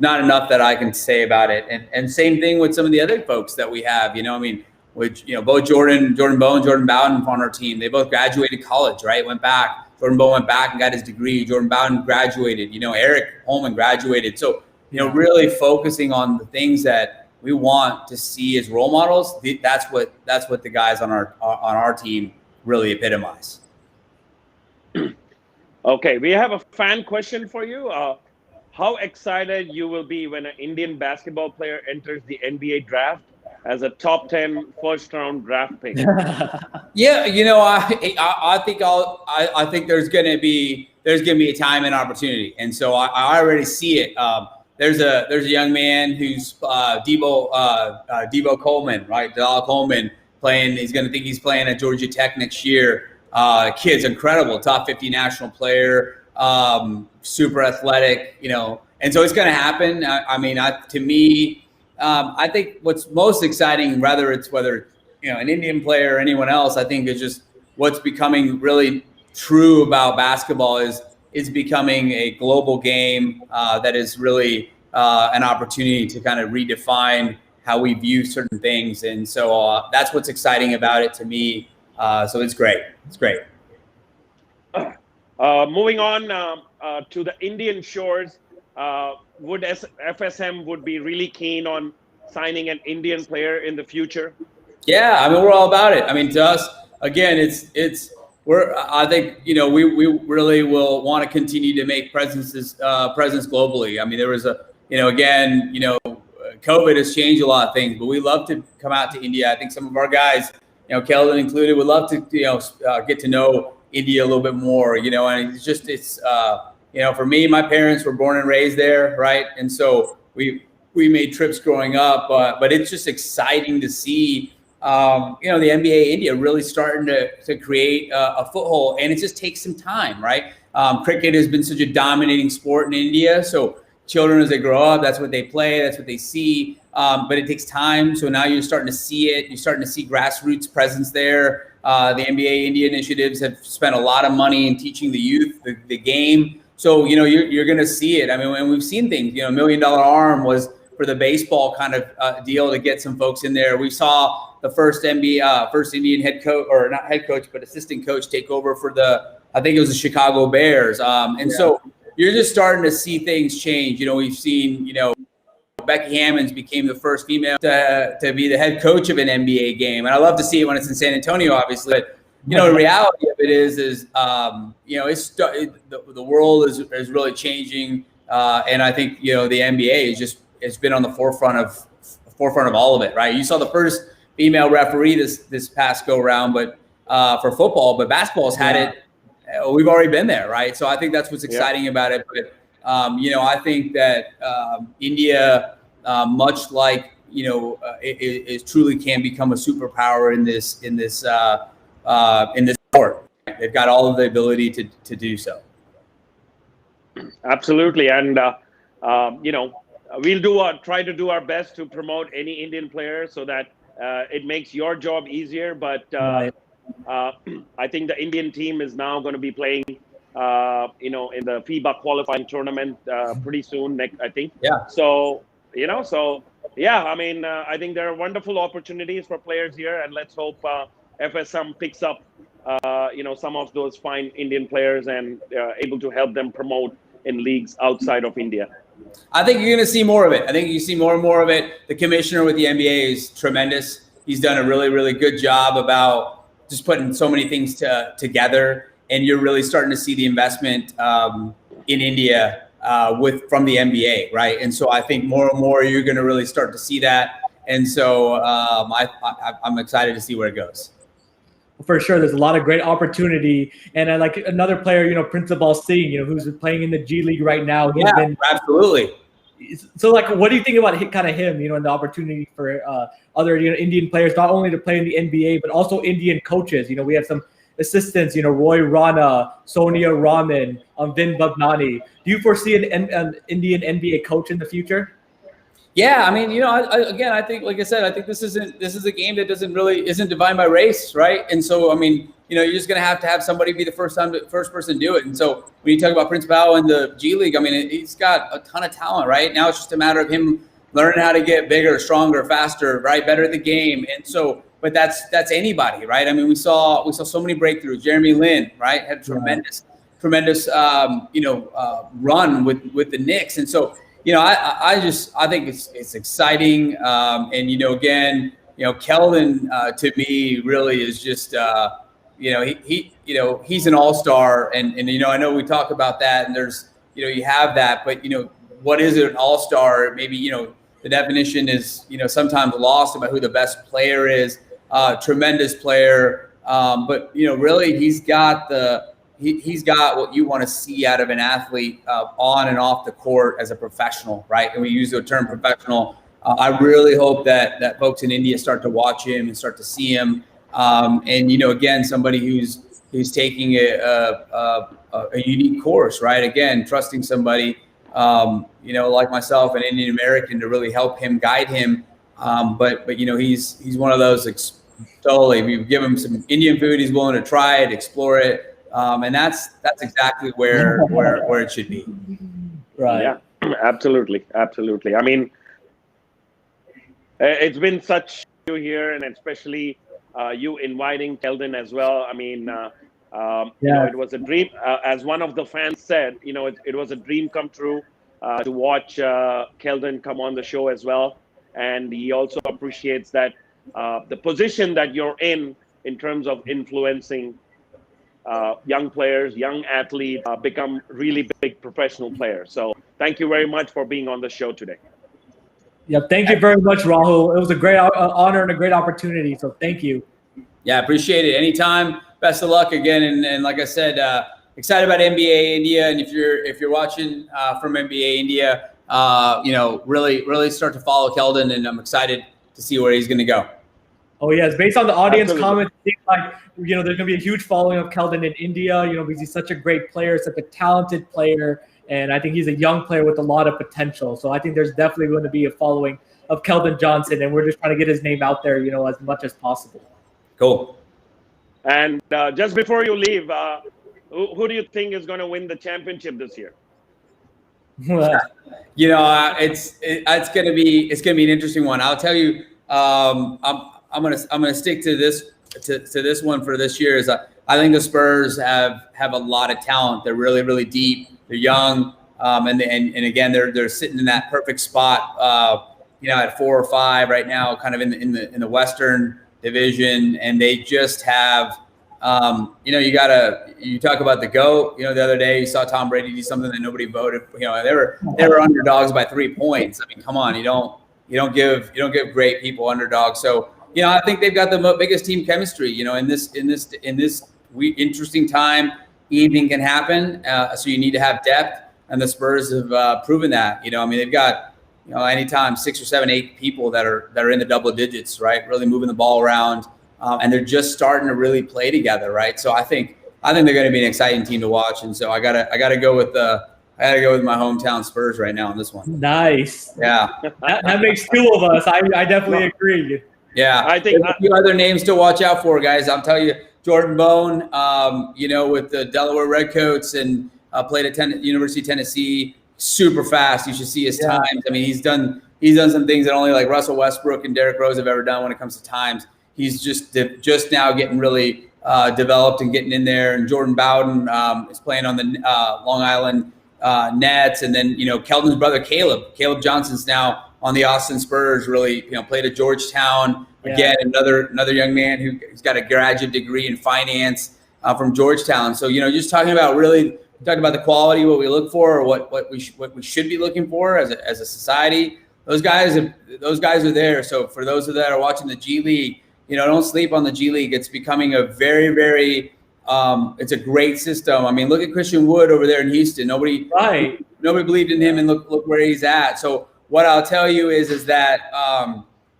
not enough that I can say about it. And same thing with some of the other folks that we have, both Jordan Bowe and Jordan Bowden on our team. They both graduated college, right? Jordan Bowe went back and got his degree. Jordan Bowden graduated. Eric Holman graduated. So, really focusing on the things that we want to see as role models. That's what the guys on our team really epitomize. Okay, we have a fan question for you. How excited you will be when an Indian basketball player enters the NBA draft as a top 10 first-round draft pick? Yeah, I think there's gonna be a time and opportunity, and so I already see it. There's a young man who's Debo Coleman, right? Dalal Coleman playing. He's playing at Georgia Tech next year. Kid's incredible, top 50 national player, super athletic, and so it's going to happen. To me, I think what's most exciting, whether it's an Indian player or anyone else, I think is just what's becoming really true about basketball is it's becoming a global game that is really an opportunity to kind of redefine how we view certain things. And so that's what's exciting about it to me. So it's great. It's great. Moving on to the Indian shores, would FSM would be really keen on signing an Indian player in the future? Yeah, I mean, we're all about it. I mean, to us, again, I think, we really will want to continue to make presence globally. I mean, there was COVID has changed a lot of things, but we love to come out to India. I think some of our guys, Keldon included, would love to, get to know India a little bit more, and it's for me, my parents were born and raised there. Right. And so we made trips growing up, but it's just exciting to see, the NBA India really starting to create a foothold, and it just takes some time, right? Cricket has been such a dominating sport in India. So children, as they grow up, that's what they play, that's what they see. But it takes time. So now you're starting to see it. You're starting to see grassroots presence there. The NBA India initiatives have spent a lot of money in teaching the youth the game. So, you're going to see it. I mean, and we've seen things, $1 million arm was for the baseball kind of deal to get some folks in there. We saw the first Indian head coach, or not head coach, but assistant coach take over for I think it was the Chicago Bears. So you're just starting to see things change. We've seen, Becky Hammonds became the first female to be the head coach of an NBA game. And I love to see it when it's in San Antonio, obviously. But, the reality of it is the world is really changing. And I think, the NBA it's been on the forefront of all of it, right? You saw the first female referee this past go round, but for football, but basketball's had it. We've already been there, right? So I think that's what's exciting about it. But I think that India, much like it truly can become a superpower in this sport. They've got all of the ability to do so. Absolutely, and we'll try to do our best to promote any Indian player so that it makes your job easier. But I think the Indian team is now going to be playing, in the FIBA qualifying tournament pretty soon. I think. Yeah. So I mean, I think there are wonderful opportunities for players here, and let's hope FSM picks up, some of those fine Indian players and able to help them promote in leagues outside of India. I think you're going to see more of it. I think you see more and more of it. The commissioner with the NBA is tremendous. He's done a really, really good job about just putting so many things together, and you're really starting to see the investment in India from the NBA, right? And so I think more and more you're going to really start to see that. And so I'm excited to see where it goes. For sure, there's a lot of great opportunity, and I like another player, Principal Singh, who's playing in the G League right now. Absolutely. So, like, what do you think about kind of him, and the opportunity for other, Indian players not only to play in the NBA but also Indian coaches? We have some assistants, Roy Rana, Sonia Raman, Vin Bhavnani. Do you foresee an Indian NBA coach in the future? Yeah, I mean, I think, like I said, I think this is a game that isn't defined by race, right? And so, I mean, you're just going to have somebody be the first person to do it. And so when you talk about Principal in the G League, I mean, he's got a ton of talent, right? Now it's just a matter of him learning how to get bigger, stronger, faster, right? Better at the game. And so, but that's anybody, right? I mean, we saw so many breakthroughs. Jeremy Lin, right, had tremendous run with the Knicks. And so, I think it's exciting. And, again, Keldon to me really is just, he's an all-star. And I know we talk about that and there's, you have that, but, what is an all-star? Maybe, the definition is, sometimes lost about who the best player is. Tremendous player. But, really he's got what you want to see out of an athlete on and off the court as a professional, right? And we use the term professional. I really hope that folks in India start to watch him and start to see him. And, again, somebody who's taking a unique course, right? Again, trusting somebody, like myself, an Indian American, to really help him, guide him. But he's one of those totally. We give him some Indian food. He's willing to try it, explore it. And that's exactly where it should be. Right. Yeah, absolutely. I mean, it's been such here, and especially you inviting Keldon as well. I mean, it was a dream. As one of the fans said, it was a dream come true to watch Keldon come on the show as well. And he also appreciates that the position that you're in terms of influencing young players, young athletes become really big professional players. So thank you very much for being on the show today. Yeah, thank you very much, Rahul. It was a great honor and a great opportunity. So thank you. Yeah, appreciate it. Anytime. Best of luck again. And like I said, excited about NBA India. And if you're watching from NBA India, really start to follow Keldon. And I'm excited to see where he's going to go. Oh, yes. Based on the audience comments, it seems like, there's going to be a huge following of Keldon in India, because he's such a great player, such a talented player. And I think he's a young player with a lot of potential. So I think there's definitely going to be a following of Keldon Johnson. And we're just trying to get his name out there, as much as possible. Cool. And just before you leave, who do you think is going to win the championship this year? It's going to be an interesting one. I'll tell you, I'm gonna stick to this one for this year. Is I think the Spurs have a lot of talent. They're really, really deep. They're young, and again they're sitting in that perfect spot. At 4 or 5 right now, kind of in the Western Division, and they just have. You talk about the GOAT. The other day you saw Tom Brady do something that nobody voted. They were underdogs by 3 points. I mean, come on, you don't give great people underdogs. So. I think they've got the biggest team chemistry. In this interesting time, anything can happen. So you need to have depth, and the Spurs have proven that. They've got anytime 6 or 7, 8 people that are in the double digits, right? Really moving the ball around, and they're just starting to really play together, right? So I think they're going to be an exciting team to watch, and so I gotta go with I got to go with my hometown Spurs right now on this one. Nice. Yeah. That makes two of us. I definitely agree. Yeah. I think there's a few other names to watch out for, guys. I'll tell you, Jordan Bone, with the Delaware Redcoats and played at University of Tennessee, super fast. You should see his times. I mean, he's done some things that only like Russell Westbrook and Derrick Rose have ever done when it comes to times. He's just now getting really developed and getting in there. And Jordan Bowden is playing on the Long Island Nets. And then, Keldon's brother, Caleb Johnson's now on the Austin Spurs, really, played at Georgetown. Again, another young man who's got a graduate degree in finance from Georgetown. So, just talking about the quality, what we look for, or what we should be looking for as a society. Those guys are there. So for those that are watching the G League, don't sleep on the G League. It's becoming a very, very it's a great system. I mean, look at Christian Wood over there in Houston. Nobody believed in him, and look where he's at. So what I'll tell you is that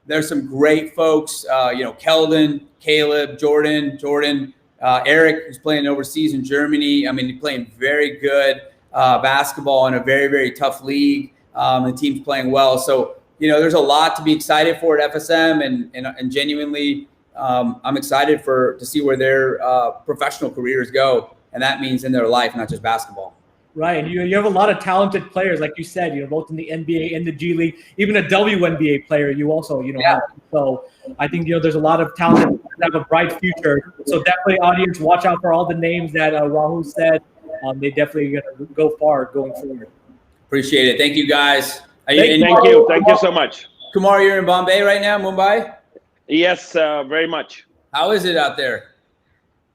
there's some great folks. Keldon, Caleb, Jordan, Eric, who's playing overseas in Germany. I mean, he's playing very good basketball in a very, very tough league. The team's playing well. So, there's a lot to be excited for at FSM, and genuinely, I'm excited to see where their professional careers go. And that means in their life, not just basketball. Right. You have a lot of talented players, like you said, both in the NBA and the G League, even a WNBA player you also, have. So I think, there's a lot of talent that have a bright future. So definitely, audience, watch out for all the names that Rahul said. They definitely going to go far going forward. Appreciate it. Thank you, guys. Thank you. Thank you so much. Kumar, you're in Bombay right now, Mumbai? Yes, very much. How is it out there?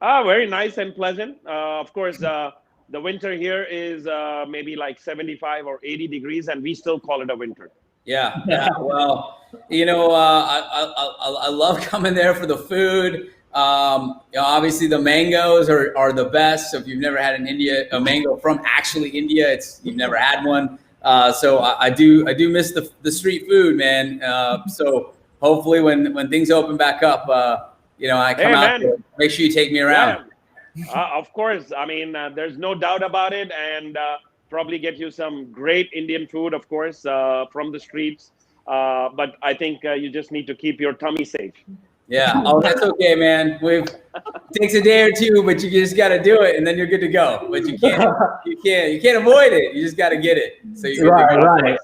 Very nice and pleasant. Of course, the winter here is maybe like 75 or 80 degrees, and we still call it a winter. Yeah. Well, I love coming there for the food. Obviously the mangoes are the best. So if you've never had a mango from actually India, you've never had one. So I do miss the street food, man. So hopefully when things open back up, I come out there. Make sure you take me around. Yeah. Of course. I mean, there's no doubt about it, and probably get you some great Indian food, of course, from the streets. But I think you just need to keep your tummy safe. Yeah. Oh, that's okay, man. It takes a day or two, but you just got to do it, and then you're good to go. But you can't avoid it. You just got to get it. So you're right.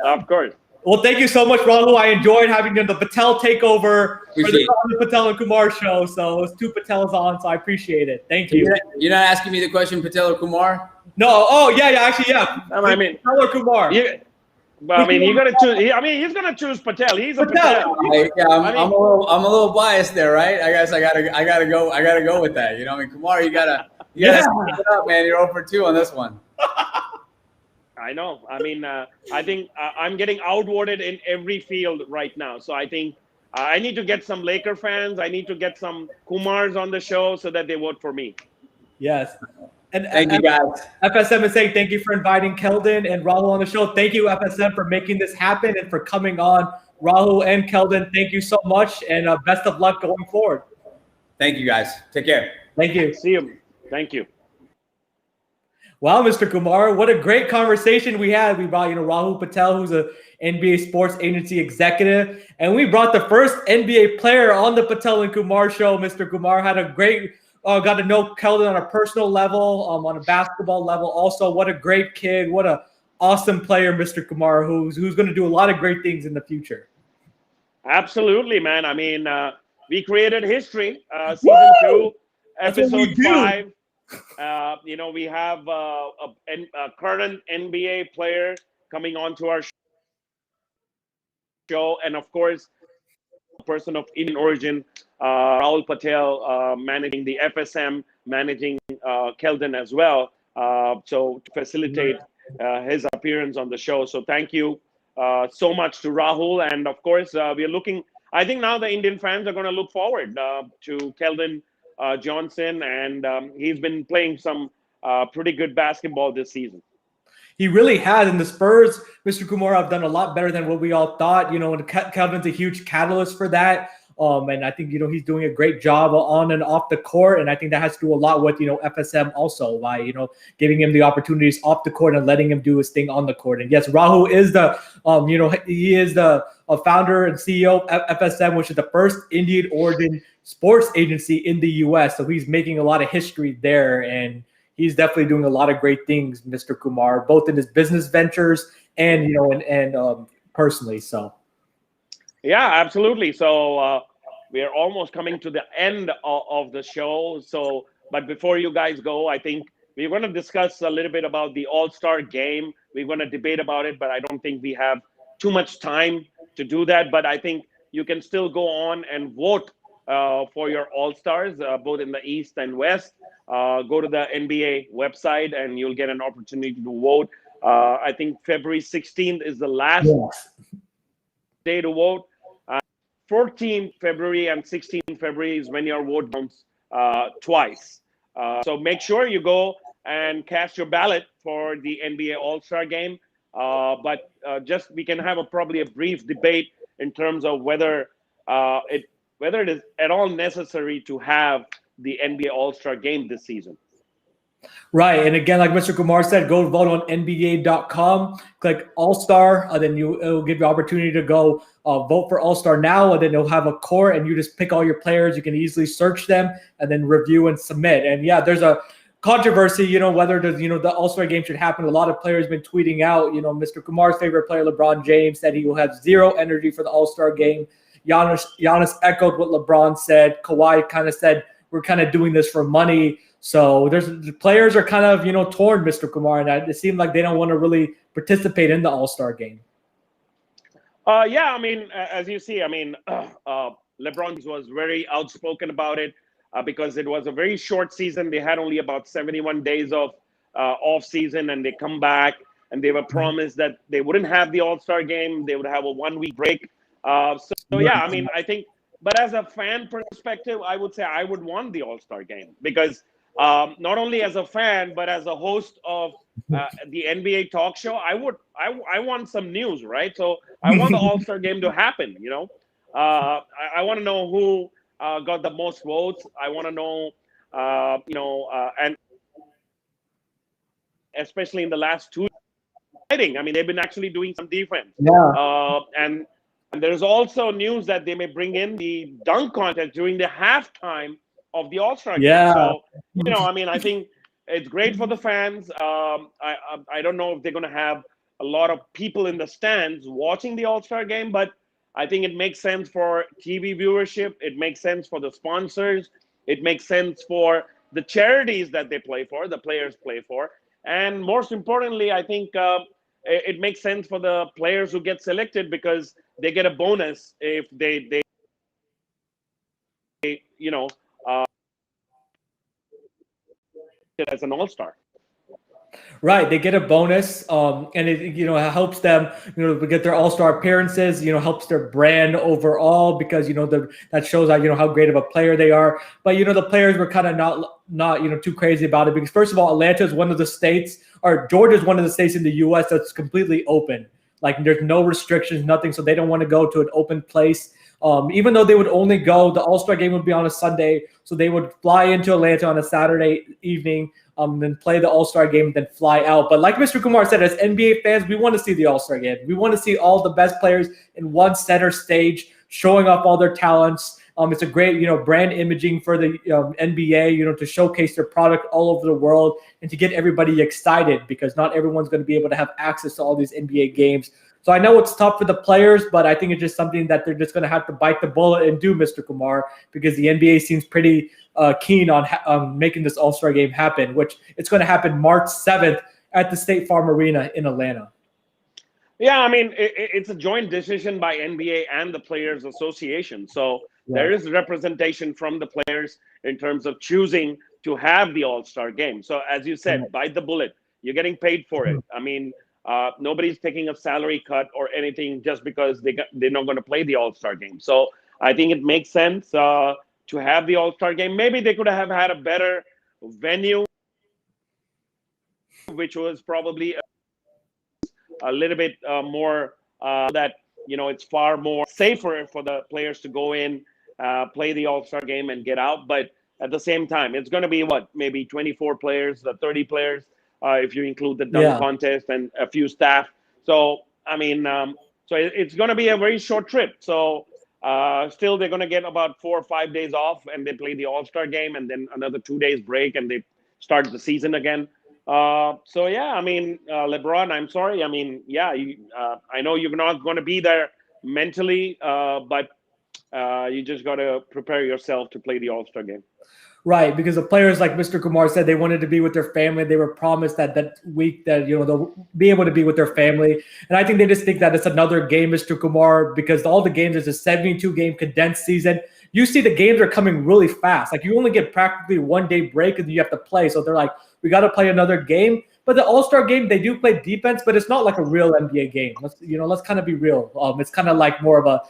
Of course. Well, thank you so much, Rahul. I enjoyed having the Patel takeover for the Patel and Kumar show. So it was two Patels on, so I apprate it. Thank you. You're not asking me the question, Patel or Kumar? No. Oh, yeah. Actually, yeah. I mean, Patel or Kumar. But I mean, you got to choose. I mean, he's gonna choose Patel. He's a Patel. I'm a little biased there, right? I guess I gotta go with that. Kumar, you gotta step it up, man. You're 0 for 2 on this one. I know. I mean, I think I'm getting outvoted in every field right now. So I think I need to get some Laker fans. I need to get some Kumars on the show so that they vote for me. Yes. And thank you, guys. FSM is saying thank you for inviting Keldon and Rahul on the show. Thank you, FSM, for making this happen and for coming on. Rahul and Keldon, thank you so much, and best of luck going forward. Thank you, guys. Take care. Thank you. See you. Thank you. Wow, Mr. Kumar, what a great conversation we had. We brought, Rahul Patel, who's a NBA sports agency executive, and we brought the first NBA player on the Patel and Kumar show. Mr. Kumar had a great got to know Keldon on a personal level, on a basketball level. Also, what a great kid. What a awesome player, Mr. Kumar, who's going to do a lot of great things in the future. Absolutely, man. I mean, we created history. Season 2, episode 5. We have a current NBA player coming onto our show. And, of course, a person of Indian origin, Rahul Patel, managing the FSM, managing Keldon as well. So to facilitate his appearance on the show. So thank you so much to Rahul. And of course, we are looking, I think now the Indian fans are going to look forward to Keldon Johnson. And he's been playing some pretty good basketball this season. He really has. And the Spurs, Mr. Kumar, have done a lot better than what we all thought. And Keldon's a huge catalyst for that. And I think, he's doing a great job on and off the court. And I think that has to do a lot with, FSM also by, giving him the opportunities off the court and letting him do his thing on the court. And yes, Rahul is the, he is the founder and CEO of FSM, which is the first Indian origin sports agency in the U.S. So he's making a lot of history there. And he's definitely doing a lot of great things, Mr. Kumar, both in his business ventures and, and personally. So. Yeah, absolutely. So we are almost coming to the end of the show. So, but before you guys go, I think we're going to discuss a little bit about the All-Star game. We're going to debate about it, but I don't think we have too much time to do that. But I think you can still go on and vote for your All-Stars, both in the East and West. Go to the NBA website and you'll get an opportunity to vote. I think February 16th is the last day to vote. 14th February and 16th February is when your vote counts twice. So make sure you go and cast your ballot for the NBA All-Star game. But just we can have probably a brief debate in terms of whether it is at all necessary to have the NBA All-Star game this season. Right. And again, like Mr. Kumar said, go vote on NBA.com, click All-Star, and then it'll give you opportunity to go vote for All-Star now, and then it'll have a core, and you just pick all your players. You can easily search them and then review and submit. And yeah, there's a controversy, whether the All-Star game should happen. A lot of players have been tweeting out, Mr. Kumar's favorite player, LeBron James, said he will have zero energy for the All-Star game. Giannis echoed what LeBron said. Kawhi kind of said, we're kind of doing this for money. So the players are kind of, torn, Mr. Kumar, and it seemed like they don't want to really participate in the All-Star game. Yeah, I mean, as you see, I mean, LeBron was very outspoken about it because it was a very short season. They had only about 71 days of off season, and they come back and they were promised that they wouldn't have the All-Star game. They would have a 1 week break. So yeah, I mean, I think, but as a fan perspective, I would say I would want the All-Star game because not only as a fan, but as a host of the NBA talk show, I want some news, right? So I want the All-Star game to happen, I want to know who got the most votes. I want to know, and especially in the last 2 years, I mean, they've been actually doing some defense. Yeah. And there's also news that they may bring in the dunk contest during the halftime of the All-Star game. Yeah. So, I mean, I think it's great for the fans. I don't know if they're going to have a lot of people in the stands watching the All-Star game, but I think it makes sense for TV viewership. It makes sense for the sponsors. It makes sense for the charities that they play for, the players play for. And most importantly, I think it makes sense for the players who get selected because they get a bonus if they as an All-Star. Right, they get a bonus, and it helps them get their All-Star appearances. Helps their brand overall because that shows how great of a player they are. But the players were kind of not too crazy about it because first of all, Atlanta is one of the states, or Georgia is one of the states in the U.S. that's completely open. Like there's no restrictions, nothing. So they don't want to go to an open place. Even though they would only go, the All-Star game would be on a Sunday, so they would fly into Atlanta on a Saturday evening, then play the All-Star game, then fly out. But like Mr. Kumar said, as NBA fans, we want to see the All-Star game. We want to see all the best players in one center stage, showing off all their talents. It's a great, brand imaging for the NBA, to showcase their product all over the world and to get everybody excited because not everyone's going to be able to have access to all these NBA games. So I know it's tough for the players, but I think it's just something that they're just going to have to bite the bullet and do, Mr. Kumar, because the NBA seems pretty keen on making this All-Star game happen, which it's going to happen March 7th at the State Farm Arena in Atlanta. Yeah, I mean, it's a joint decision by NBA and the Players Association. So there is representation from the players in terms of choosing to have the All-Star game. So as you said, bite the bullet. You're getting paid for it. I mean, nobody's taking a salary cut or anything just because they're not going to play the All-Star game. So I think it makes sense to have the All-Star game. Maybe they could have had a better venue, which was probably a little bit more that, it's far more safer for the players to go in play the All-Star game and get out. But at the same time, it's going to be what, maybe 24 players, 30 players, if you include the dunk contest and a few staff. So, I mean, it's going to be a very short trip. So still, they're going to get about 4 or 5 days off, and they play the All-Star game, and then another 2 days break, and they start the season again. So yeah, I mean, LeBron, I'm sorry. I mean, yeah, I know you're not going to be there mentally, but you just got to prepare yourself to play the All-Star game. Right, because the players, like Mr. Kumar said, they wanted to be with their family. They were promised that week that they'll be able to be with their family, and I think they just think that it's another game, Mr. Kumar, because all the games is a 72-game condensed season. You see, the games are coming really fast. Like, you only get practically 1 day break, and you have to play. So they're like, we got to play another game. But the All-Star game, they do play defense, but it's not like a real NBA game. Let's kind of be real. It's kind of like more of a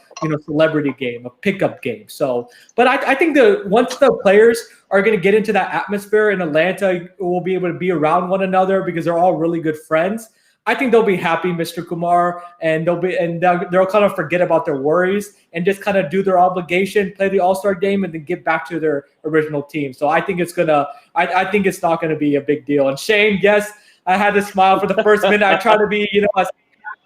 celebrity game, a pickup game. So, but I think once the players are going to get into that atmosphere in Atlanta, we'll be able to be around one another because they're all really good friends. I think they'll be happy, Mr. Kumar, and they'll kind of forget about their worries and just kind of do their obligation, play the All-Star game, and then get back to their original team. So I think it's not gonna be a big deal. And Shane, yes, I had to smile for the first minute. I try to be, as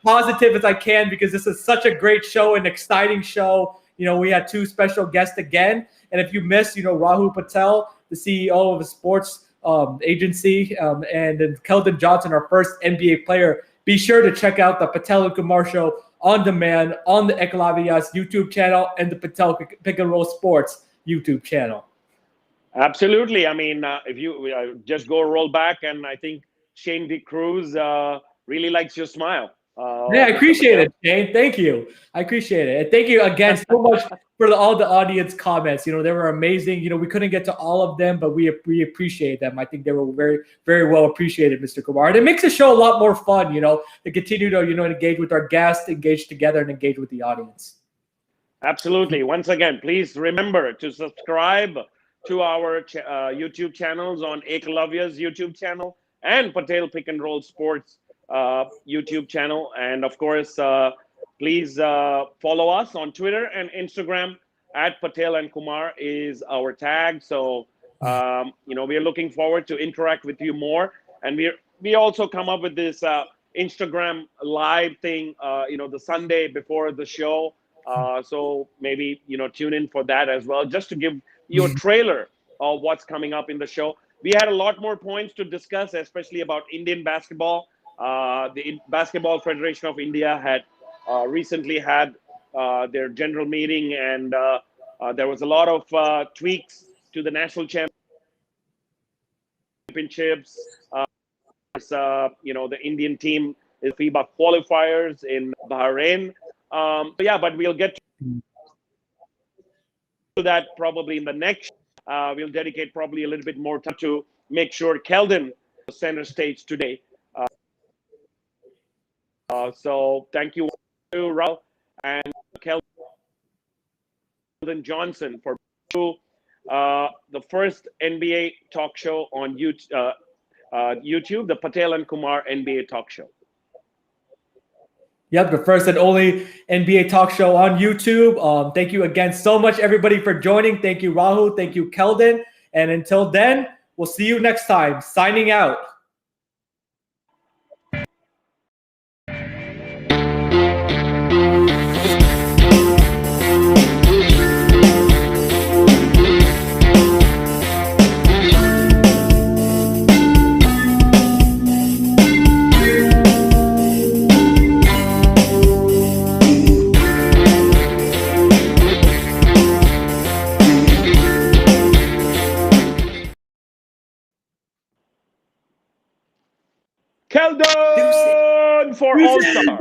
positive as I can because this is such a great show, an exciting show. We had 2 special guests again, and if you missed, Rahul Patel, the CEO of a sports agency, and then Keldon Johnson, our first NBA player. Be sure to check out the Patel Kumar show on demand on the Ekalavyas YouTube channel and the Patel Pick and Roll Sports YouTube channel. Absolutely. I mean, if you just go roll back, and I think Shane D. Cruz really likes your smile. Yeah, I appreciate it, Shane. Thank you. I appreciate it. And thank you again so much for all the audience comments. They were amazing. We couldn't get to all of them, but we appreciate them. I think they were very, very well appreciated, Mr. Kumar. And it makes the show a lot more fun, to continue to, engage with our guests, engage together, and engage with the audience. Absolutely. Once again, please remember to subscribe to our YouTube channels on Ekalavyas YouTube channel and Patel Pick and Roll Sports YouTube channel, and of course please follow us on Twitter and Instagram at Patel and Kumar is our tag. So we are looking forward to interact with you more, and we also come up with this Instagram live thing the Sunday before the show, so maybe tune in for that as well, just to give you a trailer of what's coming up in the show. We had a lot more points to discuss, especially about Indian basketball. The Basketball Federation of India had recently had their general meeting, and there was a lot of tweaks to the national championships. The Indian team is FIBA qualifiers in Bahrain. But we'll get to that probably in the next. We'll dedicate probably a little bit more time to make sure Keldon center stage today. So thank you to Rahul and Keldon Johnson for the first NBA talk show on YouTube, the Patel and Kumar NBA talk show. Yep, the first and only NBA talk show on YouTube. Thank you again so much, everybody, for joining. Thank you, Rahul. Thank you, Keldon. And until then, we'll see you next time. Signing out. Keldon for All-Star.